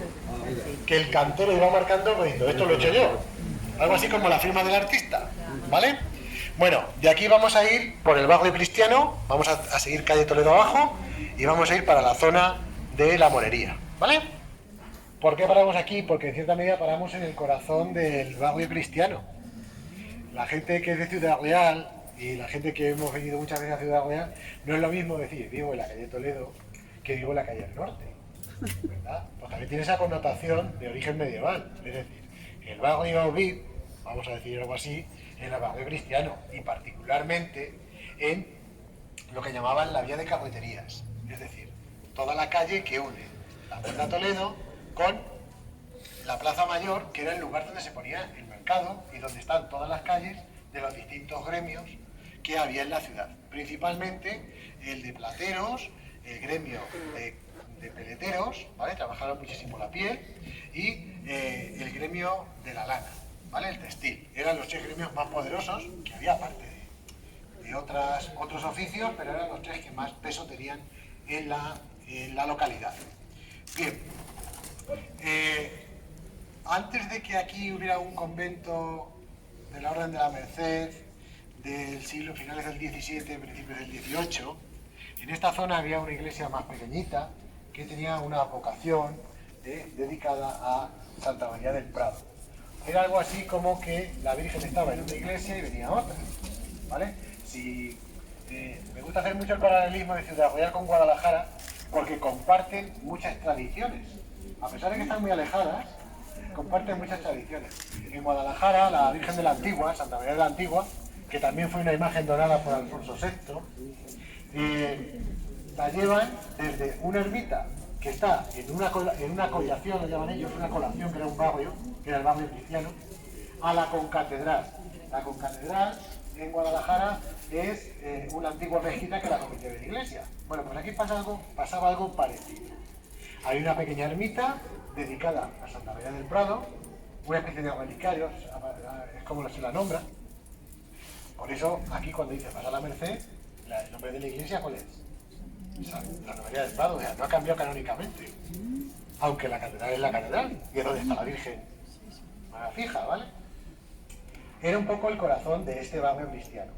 que el cantero iba marcando diciendo, esto lo he hecho yo. Algo así como la firma del artista, ¿vale? Bueno, de aquí vamos a ir por el barrio cristiano, vamos a seguir calle Toledo abajo y vamos a ir para la zona de la Morería, ¿vale? ¿Por qué paramos aquí? Porque en cierta medida paramos en el corazón del barrio cristiano. La gente que es de Ciudad Real y la gente que hemos venido muchas veces a Ciudad Real, no es lo mismo decir vivo en la calle Toledo que vivo en la calle del Norte, ¿verdad? Pues también tiene esa connotación de origen medieval, es decir, el barrio VIP, vamos a decir algo así, en el barrio cristiano, y particularmente en lo que llamaban la vía de carreterías, es decir, toda la calle que une la Puerta Toledo con la Plaza Mayor, que era el lugar donde se ponía el mercado y donde están todas las calles de los distintos gremios que había en la ciudad, principalmente el de plateros, el gremio de peleteros, ¿vale?, trabajaron muchísimo la piel, y el gremio de la lana, ¿vale?, el textil. Eran los 3 gremios más poderosos que había, aparte de otros oficios, pero eran los 3 que más peso tenían en la localidad. Bien, antes de que aquí hubiera un convento de la Orden de la Merced del siglo, finales del XVII, principios del XVIII, en esta zona había una iglesia más pequeñita que tenía una vocación dedicada a Santa María del Prado. Era algo así como que la Virgen estaba en una iglesia y venía otra, ¿vale? Me gusta hacer mucho el paralelismo de Ciudad Real con Guadalajara, porque comparten muchas tradiciones. A pesar de que están muy alejadas, comparten muchas tradiciones. En Guadalajara, la Virgen de la Antigua, Santa María de la Antigua, que también fue una imagen donada por Alfonso VI, la llevan desde una ermita que está en una collación, lo llaman ellos, una colación, que era un barrio, que era el barrio cristiano, a la concatedral. La concatedral en Guadalajara es una antigua mezquita que la convirtió en iglesia. Bueno, pues aquí pasaba algo parecido. Hay una pequeña ermita dedicada a Santa María del Prado, una especie de relicario, es como se la nombra. Por eso aquí cuando dice Pasa la Merced, el nombre de la iglesia, ¿cuál es? Santa María del Prado, o sea, no ha cambiado canónicamente. Aunque la catedral es la catedral, y es donde está la Virgen fija, ¿vale? Era un poco el corazón de este barrio cristiano.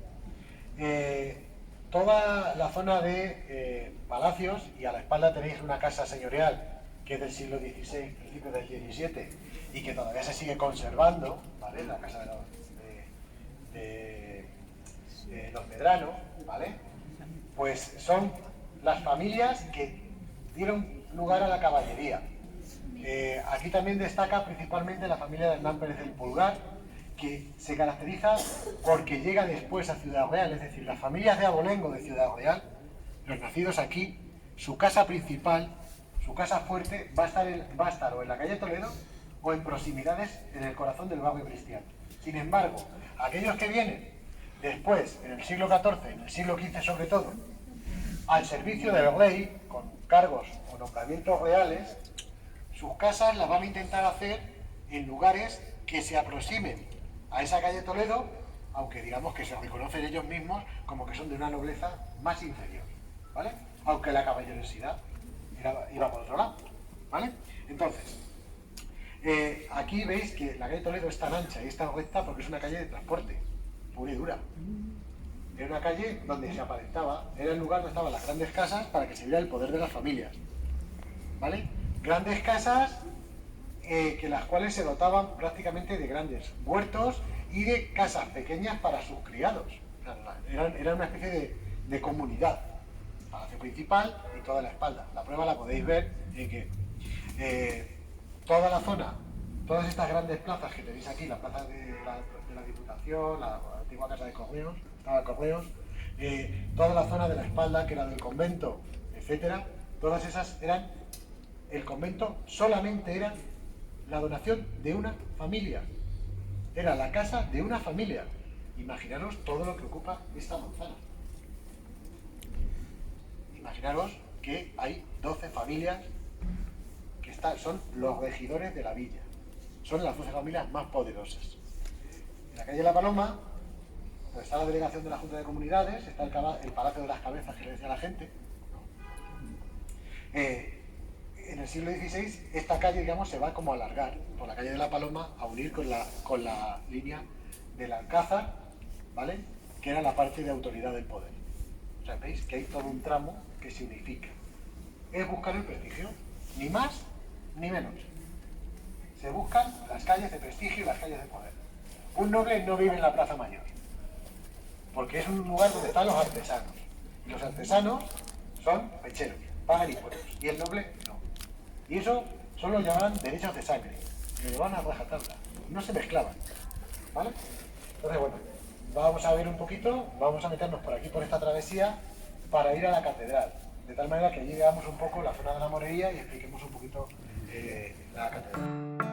Toda la zona de palacios, y a la espalda tenéis una casa señorial que es del siglo XVI, principio del XVII, y que todavía se sigue conservando, ¿vale? La casa de los Medrano, ¿vale? Pues son las familias que dieron lugar a la caballería. Aquí también destaca principalmente la familia de Hernán Pérez del Pulgar, que se caracteriza porque llega después a Ciudad Real, es decir, las familias de Abolengo de Ciudad Real, los nacidos aquí, su casa principal, su casa fuerte, va a estar o en la calle Toledo o en proximidades en el corazón del barrio cristiano. Sin embargo, aquellos que vienen después, en el siglo XIV, en el siglo XV sobre todo, al servicio del rey, con cargos o nombramientos reales, sus casas las van a intentar hacer en lugares que se aproximen a esa calle Toledo, aunque digamos que se reconocen ellos mismos como que son de una nobleza más inferior, ¿vale? Aunque la caballerosidad iba por otro lado, ¿vale? Entonces, aquí veis que la calle Toledo es tan ancha y es tan recta porque es una calle de transporte, pura y dura. Era una calle donde se aparentaba, era el lugar donde estaban las grandes casas para que se viera el poder de las familias, ¿vale? Grandes casas que las cuales se dotaban prácticamente de grandes huertos y de casas pequeñas para sus criados. Era una especie de comunidad, palacio principal y toda la espalda. La prueba la podéis ver en que toda la zona, todas estas grandes plazas que tenéis aquí, la plaza de la Diputación, la antigua casa de Correos, toda la zona de la espalda que era del convento, etcétera, todas esas eran, el convento solamente era la donación de una familia, era la casa de una familia. Imaginaros todo lo que ocupa esta manzana. Imaginaros que hay 12 familias que son los regidores de la villa, son las 12 familias más poderosas. En la calle de la Paloma, donde está la delegación de la Junta de Comunidades, está el Palacio de las Cabezas que le decía la gente. En el siglo XVI esta calle, digamos, se va como a alargar por la calle de la Paloma a unir con la línea del Alcázar, ¿vale? Que era la parte de autoridad del poder. O sea, veis que hay todo un tramo que se unifica. Es buscar el prestigio, ni más ni menos. Se buscan las calles de prestigio y las calles de poder. Un noble no vive en la Plaza Mayor, porque es un lugar donde están los artesanos. Y los artesanos son pecheros, pagan impuestos, y el noble no. Y eso solo lo llamaban derechos de sangre, y lo llevaban a rajatabla, no se mezclaban, ¿vale? Entonces, bueno, vamos a ver un poquito, vamos a meternos por aquí, por esta travesía, para ir a la catedral, de tal manera que allí veamos un poco la zona de la morería y expliquemos un poquito la catedral.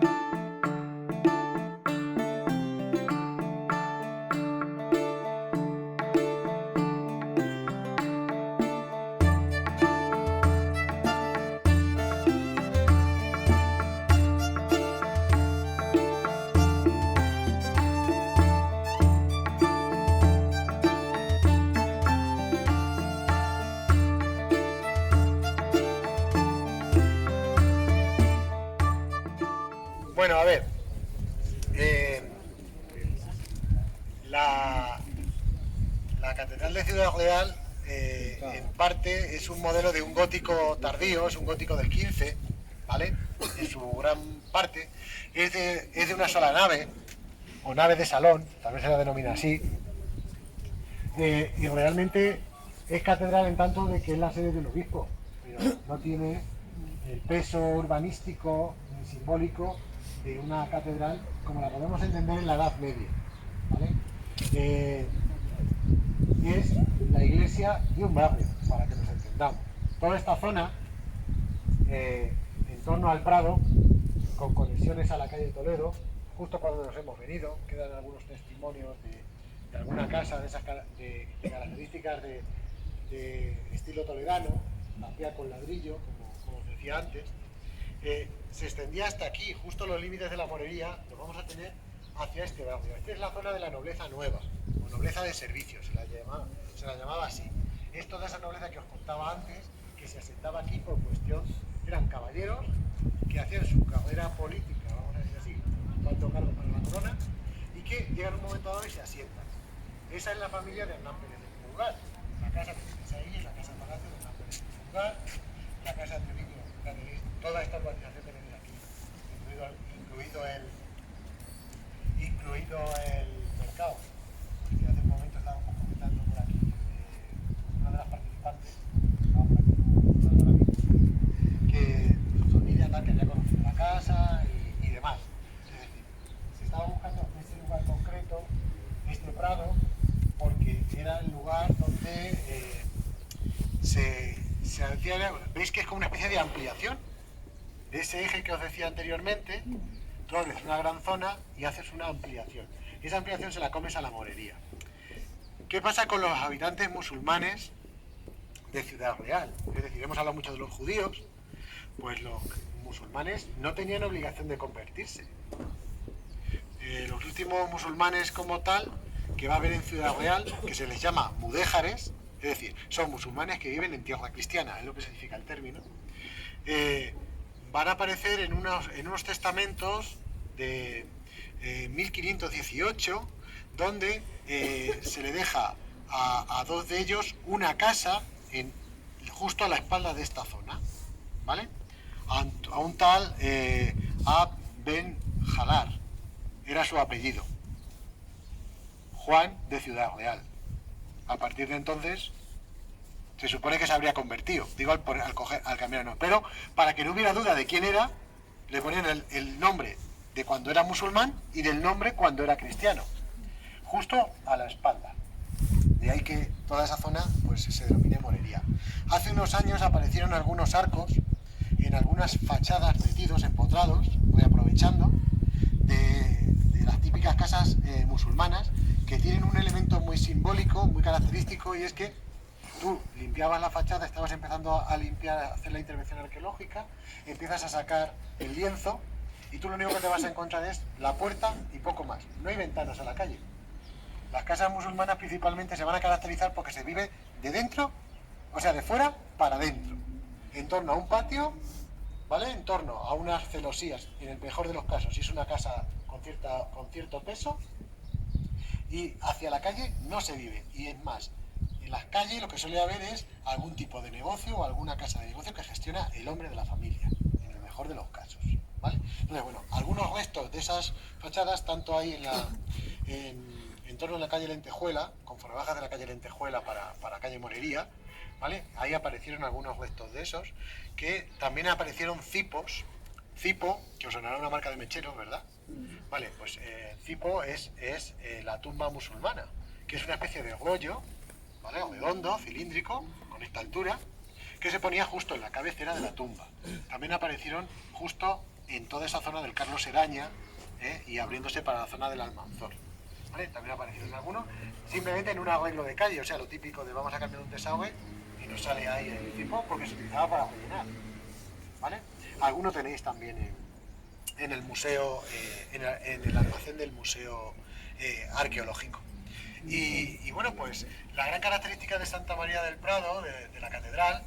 Bueno, a ver, la Catedral de Ciudad Real en parte es un modelo de un gótico tardío, es un gótico del XV, ¿vale? En su gran parte es de una sola nave, o nave de salón, también se la denomina así, y realmente es catedral en tanto de que es la sede de un obispo, pero no tiene el peso urbanístico, simbólico, de una catedral como la podemos entender en la Edad Media, ¿vale? Es la iglesia de un barrio, para que nos entendamos. Toda esta zona, en torno al Prado, con conexiones a la calle Toledo, justo cuando nos hemos venido, quedan algunos testimonios alguna casa de esas de características de estilo toledano, tapiada con ladrillo, como os decía antes, se extendía hasta aquí, justo los límites de la morería, los vamos a tener hacia este barrio. Esta es la zona de la nobleza nueva, o nobleza de servicios, se la llamaba así. Es toda esa nobleza que os contaba antes, que se asentaba aquí por cuestión, eran caballeros que hacían su carrera política, vamos a decir así, cuanto cargo para la corona, y que llegan un momento dado y se asientan. Esa es la familia de Hernán Pérez de Pulgar. La casa que tenéis ahí es la casa palacio de Hernán Pérez de Pulgar, la casa de Treviño, la tenéis, toda esta urbanización tenéis aquí, incluido el mercado, que hace un momento estábamos comentando por aquí, una de las participantes, que su familia tal, que había conocido la casa y demás. Es decir, se estaba buscando este lugar concreto, este prado, porque era el lugar donde se hacía, veis que es como una especie de ampliación de ese eje que os decía anteriormente. Tú abres una gran zona y haces una ampliación. Y esa ampliación se la comes a la morería. ¿Qué pasa con los habitantes musulmanes de Ciudad Real? Es decir, hemos hablado mucho de los judíos, pues los musulmanes no tenían obligación de convertirse. Los últimos musulmanes como tal, que va a haber en Ciudad Real, que se les llama mudéjares, es decir, son musulmanes que viven en tierra cristiana, es lo que significa el término, van a aparecer en unos testamentos de 1518, donde se le deja a dos de ellos una casa justo a la espalda de esta zona, ¿vale? A un tal Ab Ben Jalar, era su apellido, Juan de Ciudad Real. A partir de entonces se supone que se habría convertido, digo al cambiar el nombre, pero para que no hubiera duda de quién era, le ponían el nombre de cuando era musulmán y del nombre cuando era cristiano, justo a la espalda. De ahí que toda esa zona pues se denomine morería. Hace unos años aparecieron algunos arcos en algunas fachadas metidos, empotrados, voy aprovechando, de las típicas casas musulmanas, que tienen un elemento muy simbólico, muy característico, y es que tú limpiabas la fachada, estabas empezando a limpiar, a hacer la intervención arqueológica, empiezas a sacar el lienzo y tú lo único que te vas a encontrar es la puerta y poco más. No hay ventanas a la calle. Las casas musulmanas principalmente se van a caracterizar porque se vive de dentro, o sea, de fuera para adentro, en torno a un patio, ¿vale? En torno a unas celosías, en el mejor de los casos, si es una casa con cierto peso, y hacia la calle no se vive. Y es más, en las calles lo que suele haber es algún tipo de negocio o alguna casa de negocio que gestiona el hombre de la familia, en el mejor de los casos, ¿vale? Entonces, bueno, algunos restos de esas fachadas, tanto ahí en torno a la calle Lentejuela, conforme bajas de la calle Lentejuela para calle Morería, ¿vale? Ahí aparecieron algunos restos de esos, que también aparecieron cipos. Cipo, que os sonará una marca de mecheros, ¿verdad? Vale, pues cipo es la tumba musulmana, que es una especie de rollo, ¿vale? Redondo, cilíndrico, con esta altura, que se ponía justo en la cabecera de la tumba. También aparecieron justo en toda esa zona del Carlos Eraña, y abriéndose para la zona del Almanzor, ¿vale? También aparecieron algunos, simplemente en un arreglo de calle, o sea, lo típico de vamos a cambiar un desagüe y nos sale ahí el cipo porque se utilizaba para rellenar, ¿vale? Algunos tenéis también en el museo, en el almacén del museo arqueológico. Y bueno, pues la gran característica de Santa María del Prado, de la catedral,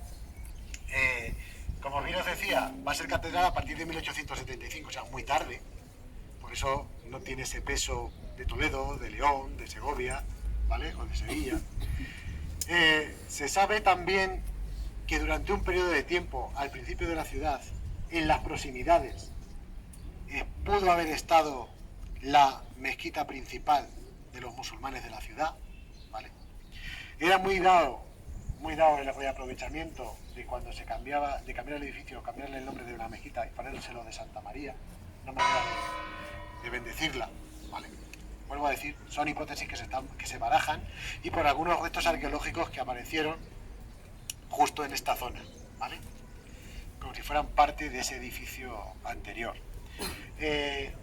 como bien os decía, va a ser catedral a partir de 1875, o sea, muy tarde. Por eso no tiene ese peso de Toledo, de León, de Segovia, ¿vale? O de Sevilla. Se sabe también que durante un periodo de tiempo, al principio de la ciudad, en las proximidades, pudo haber estado la mezquita principal de los musulmanes de la ciudad, ¿vale? Era muy dado el reaprovechamiento de cuando se cambiaba, de cambiar el edificio, cambiarle el nombre de una mezquita y ponérselo de Santa María, una manera de bendecirla, ¿vale? Vuelvo a decir, son hipótesis que se barajan y por algunos restos arqueológicos que aparecieron justo en esta zona, ¿vale? Como si fueran parte de ese edificio anterior. El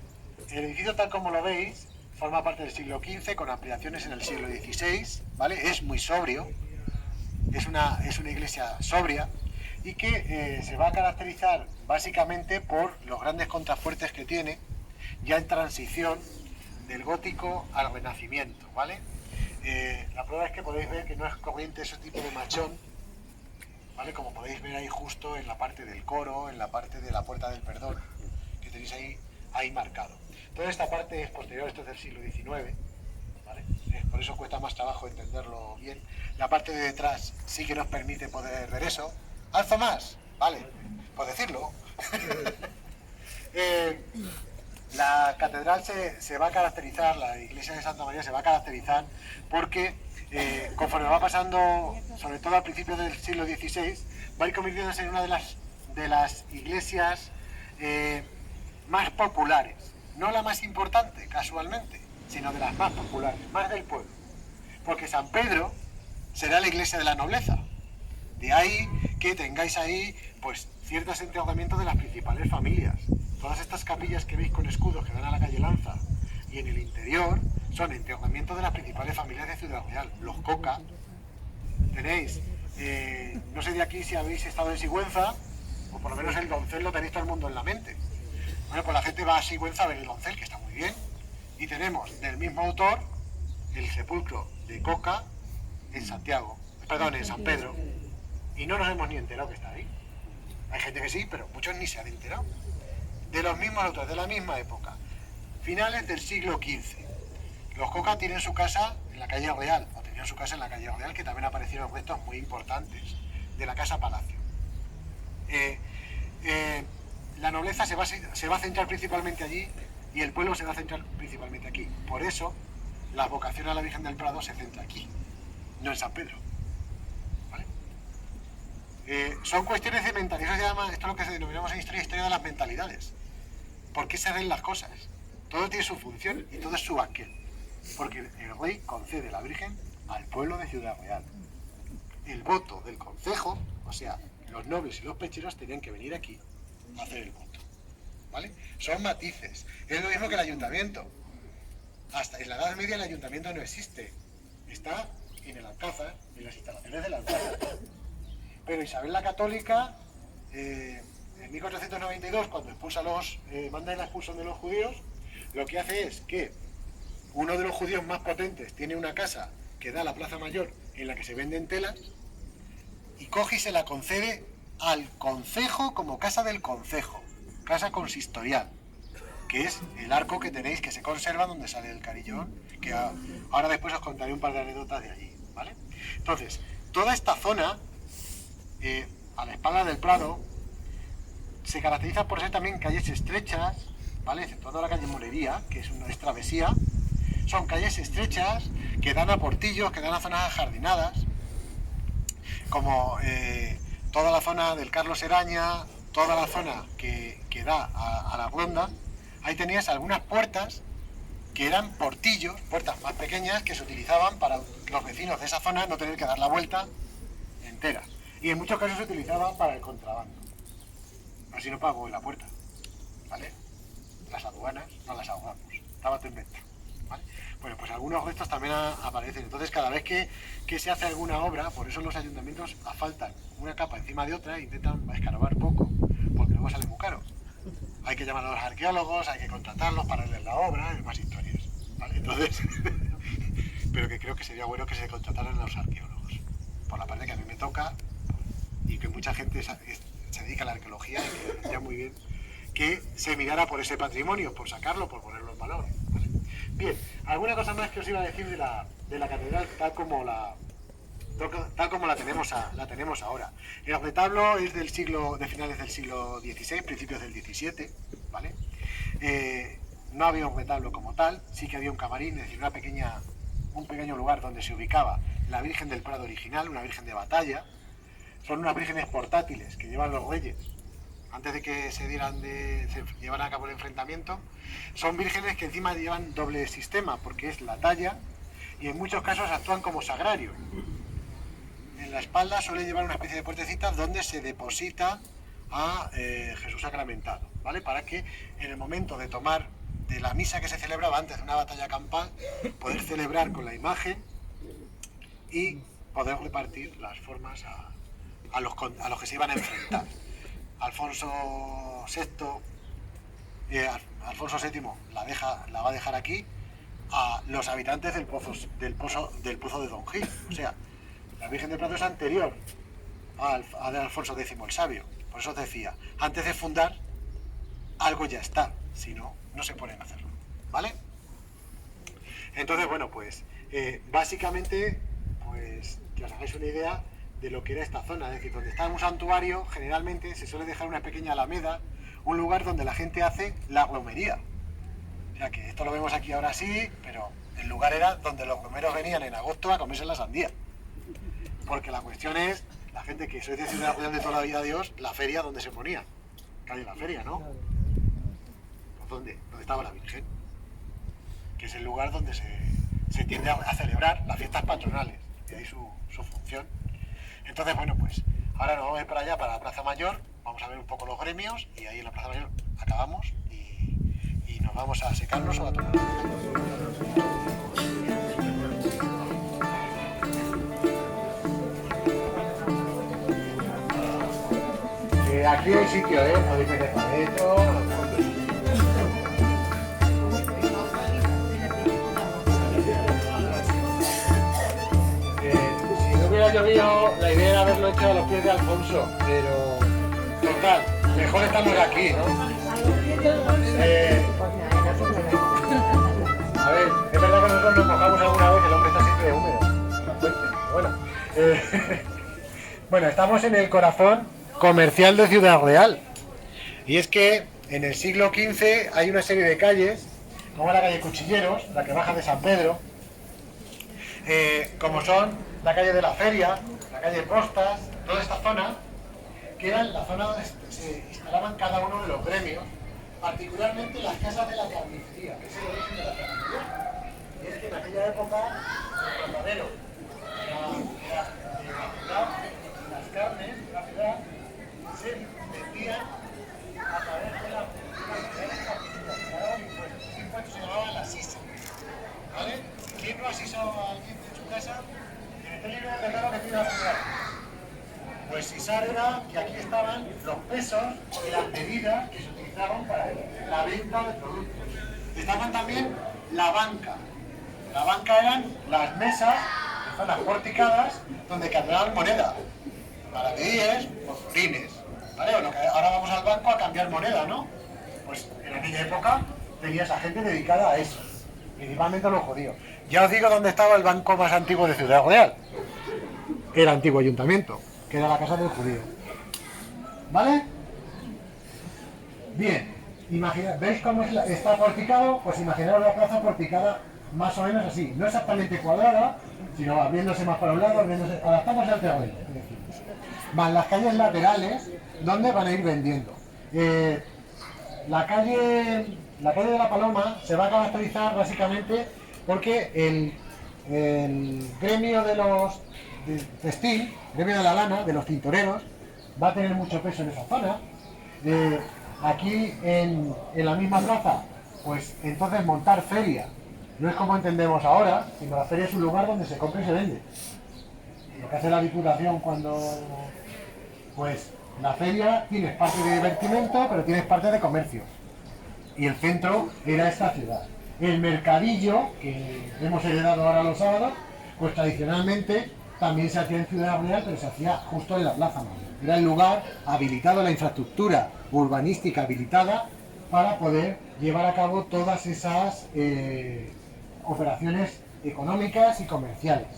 edificio tal como lo veis forma parte del siglo XV con ampliaciones en el siglo XVI, ¿vale? Es muy sobrio, es una iglesia sobria y que se va a caracterizar básicamente por los grandes contrafuertes que tiene, ya en transición del gótico al renacimiento, ¿vale? La prueba es que podéis ver que no es corriente ese tipo de machón, ¿vale? Como podéis ver ahí justo en la parte del coro, en la parte de la Puerta del Perdón, que tenéis ahí marcado. Toda esta parte es posterior, esto es del siglo XIX, ¿vale? Por eso cuesta más trabajo entenderlo bien. La parte de detrás sí que nos permite poder ver eso. ¿Alzo más? Vale, pues decirlo. La catedral se va a caracterizar, la iglesia de Santa María se va a caracterizar porque conforme va pasando, sobre todo al principio del siglo XVI, va a ir convirtiéndose en una de las iglesias más populares. No la más importante, casualmente, sino de las más populares, más del pueblo. Porque San Pedro será la iglesia de la nobleza. De ahí que tengáis ahí pues ciertos enterramientos de las principales familias. Todas estas capillas que veis con escudos que dan a la calle Lanza y en el interior son enterramientos de las principales familias de Ciudad Real. Los Coca. Tenéis, no sé de aquí si habéis estado en Sigüenza, o por lo menos el Doncel lo tenéis todo el mundo en la mente. Bueno, pues la gente va a Sigüenza a ver el Doncel, que está muy bien. Y tenemos del mismo autor el sepulcro de Coca en Santiago, perdón, en San Pedro. Y no nos hemos ni enterado que está ahí. Hay gente que sí, pero muchos ni se han enterado. De los mismos autores, de la misma época. Finales del siglo XV. Los Coca tienen su casa en la calle Real, o tenían su casa en la calle Real, que también aparecieron restos muy importantes de la casa Palacio. La nobleza se va a centrar principalmente allí y el pueblo se va a centrar principalmente aquí. Por eso, la vocación a la Virgen del Prado se centra aquí, no en San Pedro. ¿Vale? Son cuestiones de mentalidad, esto es lo que denominamos en historia de las mentalidades. ¿Por qué se hacen las cosas? Todo tiene su función y todo es su aquel. Porque el rey concede la Virgen al pueblo de Ciudad Real. El voto del concejo, o sea, los nobles y los pecheros tenían que venir aquí a hacer el voto. ¿Vale? Son matices. Es lo mismo que el ayuntamiento. Hasta en la Edad Media el ayuntamiento no existe. Está en el Alcázar, en las instalaciones del Alcázar. Pero Isabel la Católica, en 1492, cuando manda la expulsión de los judíos, lo que hace es que uno de los judíos más potentes tiene una casa que da a la Plaza Mayor en la que se venden telas y coge y se la concede al concejo como casa del concejo, casa consistorial, que es el arco que tenéis que se conserva donde sale el carillón, que ahora después os contaré un par de anécdotas de allí, ¿vale? Entonces, toda esta zona, a la espalda del Prado, se caracteriza por ser también calles estrechas, ¿vale? Exceptuando la calle Morería, que es una travesía. Son calles estrechas que dan a portillos, que dan a zonas ajardinadas, como toda la zona del Carlos Eraña, toda la zona que da a la Ronda. Ahí tenías algunas puertas que eran portillos, puertas más pequeñas que se utilizaban para los vecinos de esa zona no tener que dar la vuelta entera. Y en muchos casos se utilizaba para el contrabando. Así no pago en la puerta, ¿vale? Las aduanas no las ahogamos, estaba todo inventado, ¿vale? Bueno, pues algunos restos también aparecen. Entonces, cada vez que se hace alguna obra, por eso los ayuntamientos asfaltan una capa encima de otra e intentan escarbar poco, porque luego sale muy caro. Hay que llamar a los arqueólogos, hay que contratarlos para leer la obra y más historias, ¿vale? Entonces, pero que creo que sería bueno que se contrataran a los arqueólogos, por la parte que a mí me toca y que mucha gente se dedica a la arqueología y que estaría muy bien que se mirara por ese patrimonio, por sacarlo, por ponerlo en valor, ¿vale? Bien, alguna cosa más que os iba a decir de la catedral tal como la tenemos ahora. El retablo es de finales del siglo XVI, principios del XVII, ¿vale? No había un retablo como tal, sí que había un camarín, es decir, un pequeño lugar donde se ubicaba la Virgen del Prado original, una Virgen de batalla. Son unas vírgenes portátiles que llevan los reyes antes de que se llevaran a cabo el enfrentamiento. Son vírgenes que encima llevan doble sistema, porque es la talla y en muchos casos actúan como sagrario. En la espalda suele llevar una especie de puertecita donde se deposita a Jesús sacramentado, ¿vale? Para que en el momento de tomar de la misa que se celebraba antes de una batalla campal, poder celebrar con la imagen y poder repartir las formas a los que se iban a enfrentar. Alfonso VII la va a dejar aquí a los habitantes del pozo de Don Gil. O sea, la Virgen del Prado es anterior a de Alfonso X el Sabio. Por eso os decía, antes de fundar, algo ya está, si no, no se pueden hacerlo, ¿vale? Entonces, bueno, pues básicamente, pues que os hagáis una idea de lo que era esta zona. Es decir, donde está un santuario, generalmente se suele dejar una pequeña alameda, un lugar donde la gente hace la romería. O sea que esto lo vemos aquí ahora sí, pero el lugar era donde los romeros venían en agosto a comerse la sandía. Porque la cuestión es, la gente que sois de Ciudad Real de toda la vida, Dios, la feria donde se ponía. Calle la feria, ¿no? Pues ¿dónde? Donde estaba la Virgen. Que es el lugar donde se tiende a celebrar las fiestas patronales. Y ahí su función. Entonces, bueno, pues ahora nos vamos a ir para allá, para la Plaza Mayor. Vamos a ver un poco los gremios y ahí en la Plaza Mayor acabamos y nos vamos a secarnos o a tomar. Aquí hay sitio, podéis meter para esto. Si no hubiera llovido, la idea era haberlo hecho a los pies de Alfonso, pero total, mejor estamos aquí, ¿no? A ver, es verdad que nosotros nos mojamos alguna vez, el hombre está siempre húmedo. Bueno, bueno, estamos en el corazón comercial de Ciudad Real. Y es que en el siglo XV hay una serie de calles, como la calle Cuchilleros, la que baja de San Pedro, como son la calle de la Feria, la calle Postas, toda esta zona, que era la zona donde se instalaban cada uno de los gremios, particularmente las casas de la carnicería, que es el origen de la carnicería. Y es que en aquella época el matadero era la ciudad, y las carnes de la ciudad se vendían a través de la carnicería, que pagaban impuestos. Ese impuesto se llamaba la sisa, ¿vale? ¿Quién no ha sisado a alguien en su casa? En este libro de regalo que tiene la ciudad. Pues sisar era que aquí estaban los pesos y las medidas que se utilizaban para la venta de productos. Estaban también la banca. La banca eran las mesas, zonas porticadas, donde cambiaban moneda. Para medir, pues fines. ¿Vale? O lo que ahora vamos al banco a cambiar moneda, ¿no? Pues en aquella época tenías a gente dedicada a eso. Principalmente a los judíos. Ya os digo dónde estaba el banco más antiguo de Ciudad Real. El antiguo ayuntamiento, que era la casa del judío. ¿Vale? Bien, ¿veis cómo está porticado? Pues imaginaos la plaza porticada más o menos así, no exactamente cuadrada, sino abriéndose más para un lado, adaptándose al terreno. Van las calles laterales, donde van a ir vendiendo. La calle de la Paloma se va a caracterizar básicamente porque el gremio de los textil, gremio de la lana, de los tintoreros, va a tener mucho peso en esa zona. Aquí en la misma plaza, pues entonces montar feria no es como entendemos ahora, sino la feria es un lugar donde se compra y se vende. Lo que hace la Diputación cuando... Pues la feria tienes parte de divertimento, pero tienes parte de comercio. Y el centro era esta ciudad. El mercadillo, que hemos heredado ahora los sábados, pues tradicionalmente también se hacía en Ciudad Real, pero se hacía justo en la Plaza Mayor. Era el lugar habilitado, la infraestructura urbanística habilitada para poder llevar a cabo todas esas operaciones económicas y comerciales.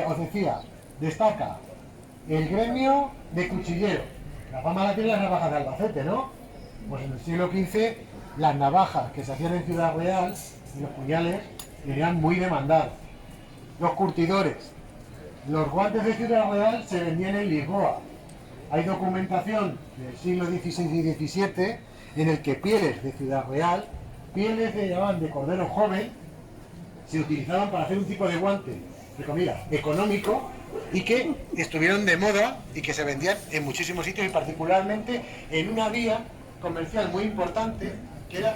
Os decía, destaca el gremio de cuchillero. La fama la tiene las navajas de Albacete, ¿no? Pues en el siglo XV las navajas que se hacían en Ciudad Real y los puñales eran muy demandados. Los curtidores. Los guantes de Ciudad Real se vendían en Lisboa. Hay documentación del siglo XVI y XVII en el que pieles de Ciudad Real, pieles que llamaban de cordero joven, se utilizaban para hacer un tipo de guante de comida económico y que estuvieron de moda y que se vendían en muchísimos sitios y particularmente en una vía comercial muy importante que era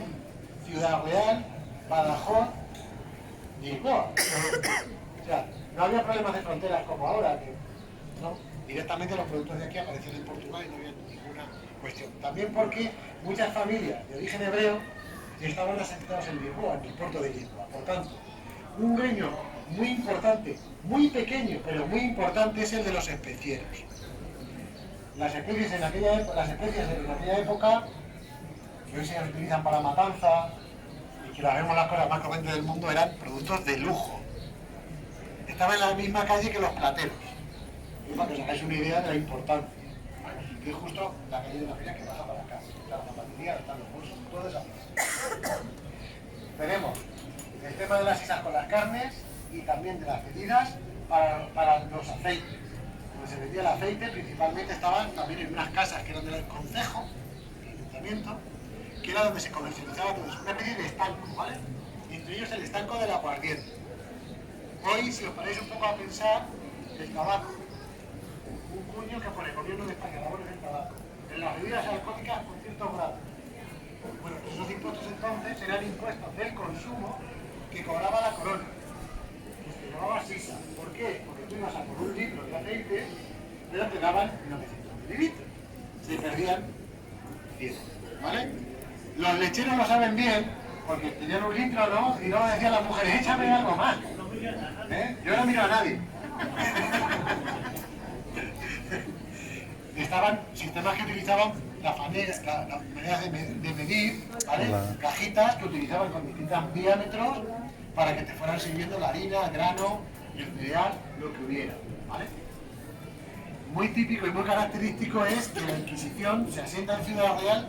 Ciudad Real, Badajoz, Lisboa. O sea, no había problemas de fronteras como ahora, que no, directamente los productos de aquí aparecían en Portugal y no había ninguna cuestión. También porque muchas familias de origen hebreo estaban asentadas en Lisboa, en el puerto de Lisboa. Por tanto, un gremio muy importante, muy pequeño, pero muy importante, es el de los especieros. Las especies en aquella época, que hoy se utilizan para matanza, y que las vemos las cosas más corrientes del mundo, eran productos de lujo. Estaba en la misma calle que los plateros, y para que os hagáis una idea de la importancia. Que es justo la calle de la feria que baja para acá. Está la zapatería, están los bolsos, todo eso. Tenemos el tema de las sisas con las carnes y también de las medidas para los aceites. Donde se vendía el aceite, principalmente estaban también en unas casas que eran del concejo, del ayuntamiento, que era donde se comercializaba todo eso. Una especie de estanco, ¿vale? Y entre ellos el estanco del aguardiente. Hoy, si os paráis un poco a pensar, el tabaco, un cuño que por el gobierno de España labores el tabaco, en las bebidas alcohólicas con ciertos grados. Bueno, pues esos impuestos entonces eran impuestos del consumo que cobraba la corona, que se llamaba sisa. ¿Por qué? Porque tú ibas a por un litro de aceite, pero te daban 900 mililitros. Se perdían 100, ¿vale? Los lecheros lo saben bien, porque tenían un litro, ¿no? Y luego decían las mujeres, échame algo más. Yo no miro a nadie. Estaban sistemas que utilizaban las maneras de medir, ¿vale? Cajitas que utilizaban con distintos diámetros para que te fueran sirviendo la harina, el grano, el cereal, lo que hubiera, ¿vale? Muy típico y muy característico es que la Inquisición se asienta en Ciudad Real.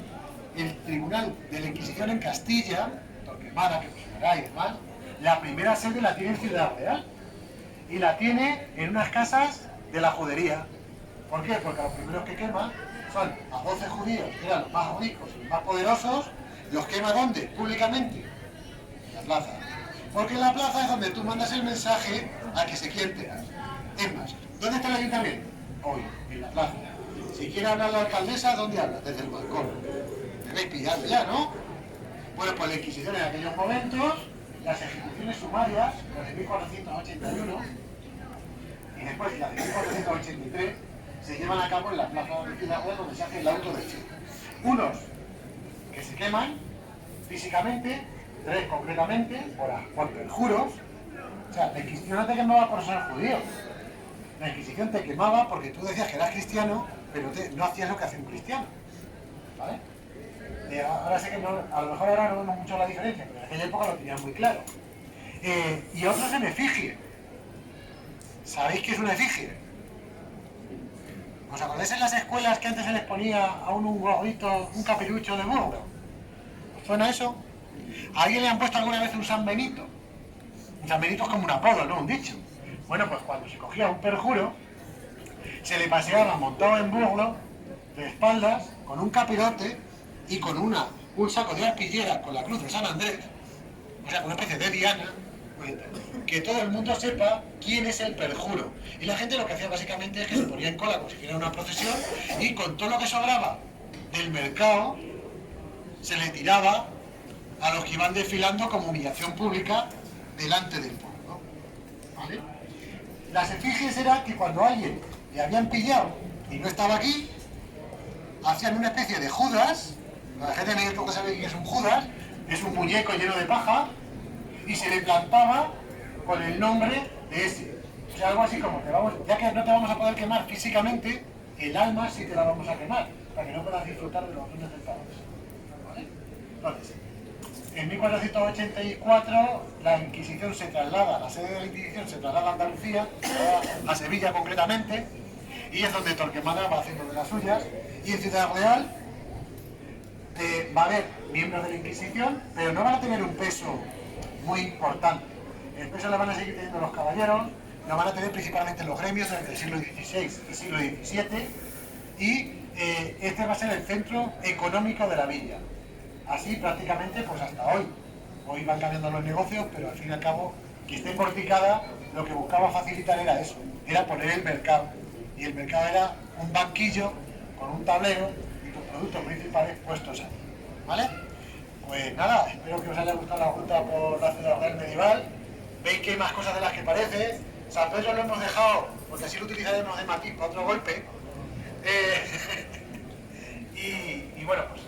El Tribunal de la Inquisición en Castilla, Torquemada, que funcionará y demás, la primera sede la tiene en Ciudad Real y la tiene en unas casas de la judería. ¿Por qué? Porque los primeros que quema son a 12 judíos, que eran los más ricos y los más poderosos. ¿Los quema dónde? Públicamente. En la plaza. Porque en la plaza es donde tú mandas el mensaje a que se quiere enterar. Es más, ¿dónde está el ayuntamiento? Hoy, en la plaza. Si quiere hablar la alcaldesa, ¿dónde habla? Desde el balcón. Me habéis pillado ya, ¿no? Bueno, pues la Inquisición en aquellos momentos, las ejecuciones sumarias, las de 1481, y después las de 1483, se llevan a cabo en la plaza de Ciudad Real, donde se hace el auto de fe. Unos que se queman físicamente, 3 concretamente, por perjuros. O sea, la Inquisición no te quemaba por ser judío. La Inquisición te quemaba porque tú decías que eras cristiano, pero no hacías lo que hacía un cristiano. ¿Vale? Ahora sé que no, a lo mejor ahora no vemos mucho la diferencia, pero en aquella época lo tenían muy claro. Y otros en efigie. ¿Sabéis qué es una efigie? ¿Os acordáis en las escuelas que antes se les ponía a un gorrito, un caperucho de burro? ¿Os suena eso? ¿A alguien le han puesto alguna vez un San Benito? Un San Benito es como un apodo, no un dicho. Bueno, pues cuando se cogía un perjuro, se le paseaba montado en burro, de espaldas, con un capirote y con un saco de arpillera con la cruz de San Andrés, o sea, una especie de diana, que todo el mundo sepa quién es el perjuro. Y la gente lo que hacía básicamente es que se ponía en cola como si fuera una procesión y con todo lo que sobraba del mercado se le tiraba a los que iban desfilando como humillación pública delante del pueblo, ¿vale? Las efigies era que cuando a alguien le habían pillado y no estaba aquí, hacían una especie de Judas. La gente me dice que sabe que es un Judas, es un muñeco lleno de paja, y se le plantaba con el nombre de ese. O sea, algo así como, ya que no te vamos a poder quemar físicamente, el alma sí te la vamos a quemar, para que no puedas disfrutar de los dones del paraíso. ¿Vale? Entonces, en 1484 la Inquisición se traslada, la sede de la Inquisición se traslada a Andalucía, a Sevilla concretamente, y es donde Torquemada va haciendo de las suyas, y en Ciudad Real va a haber miembros de la Inquisición, pero no van a tener un peso muy importante. El peso lo van a seguir teniendo los caballeros, lo van a tener principalmente los gremios del siglo XVI y siglo XVII, y este va a ser el centro económico de la villa. Así prácticamente pues hasta hoy. Hoy van cambiando los negocios, pero al fin y al cabo, que esté emborticada, lo que buscaba facilitar era eso, era poner el mercado. Y el mercado era un banquillo con un tablero y tus productos principales puestos ahí. ¿Vale? Pues Pues nada, espero que os haya gustado la ruta por la ciudad real medieval. Veis que hay más cosas de las que parece. San Pedro lo hemos dejado, porque así lo utilizaremos de matiz para otro golpe. Y bueno, pues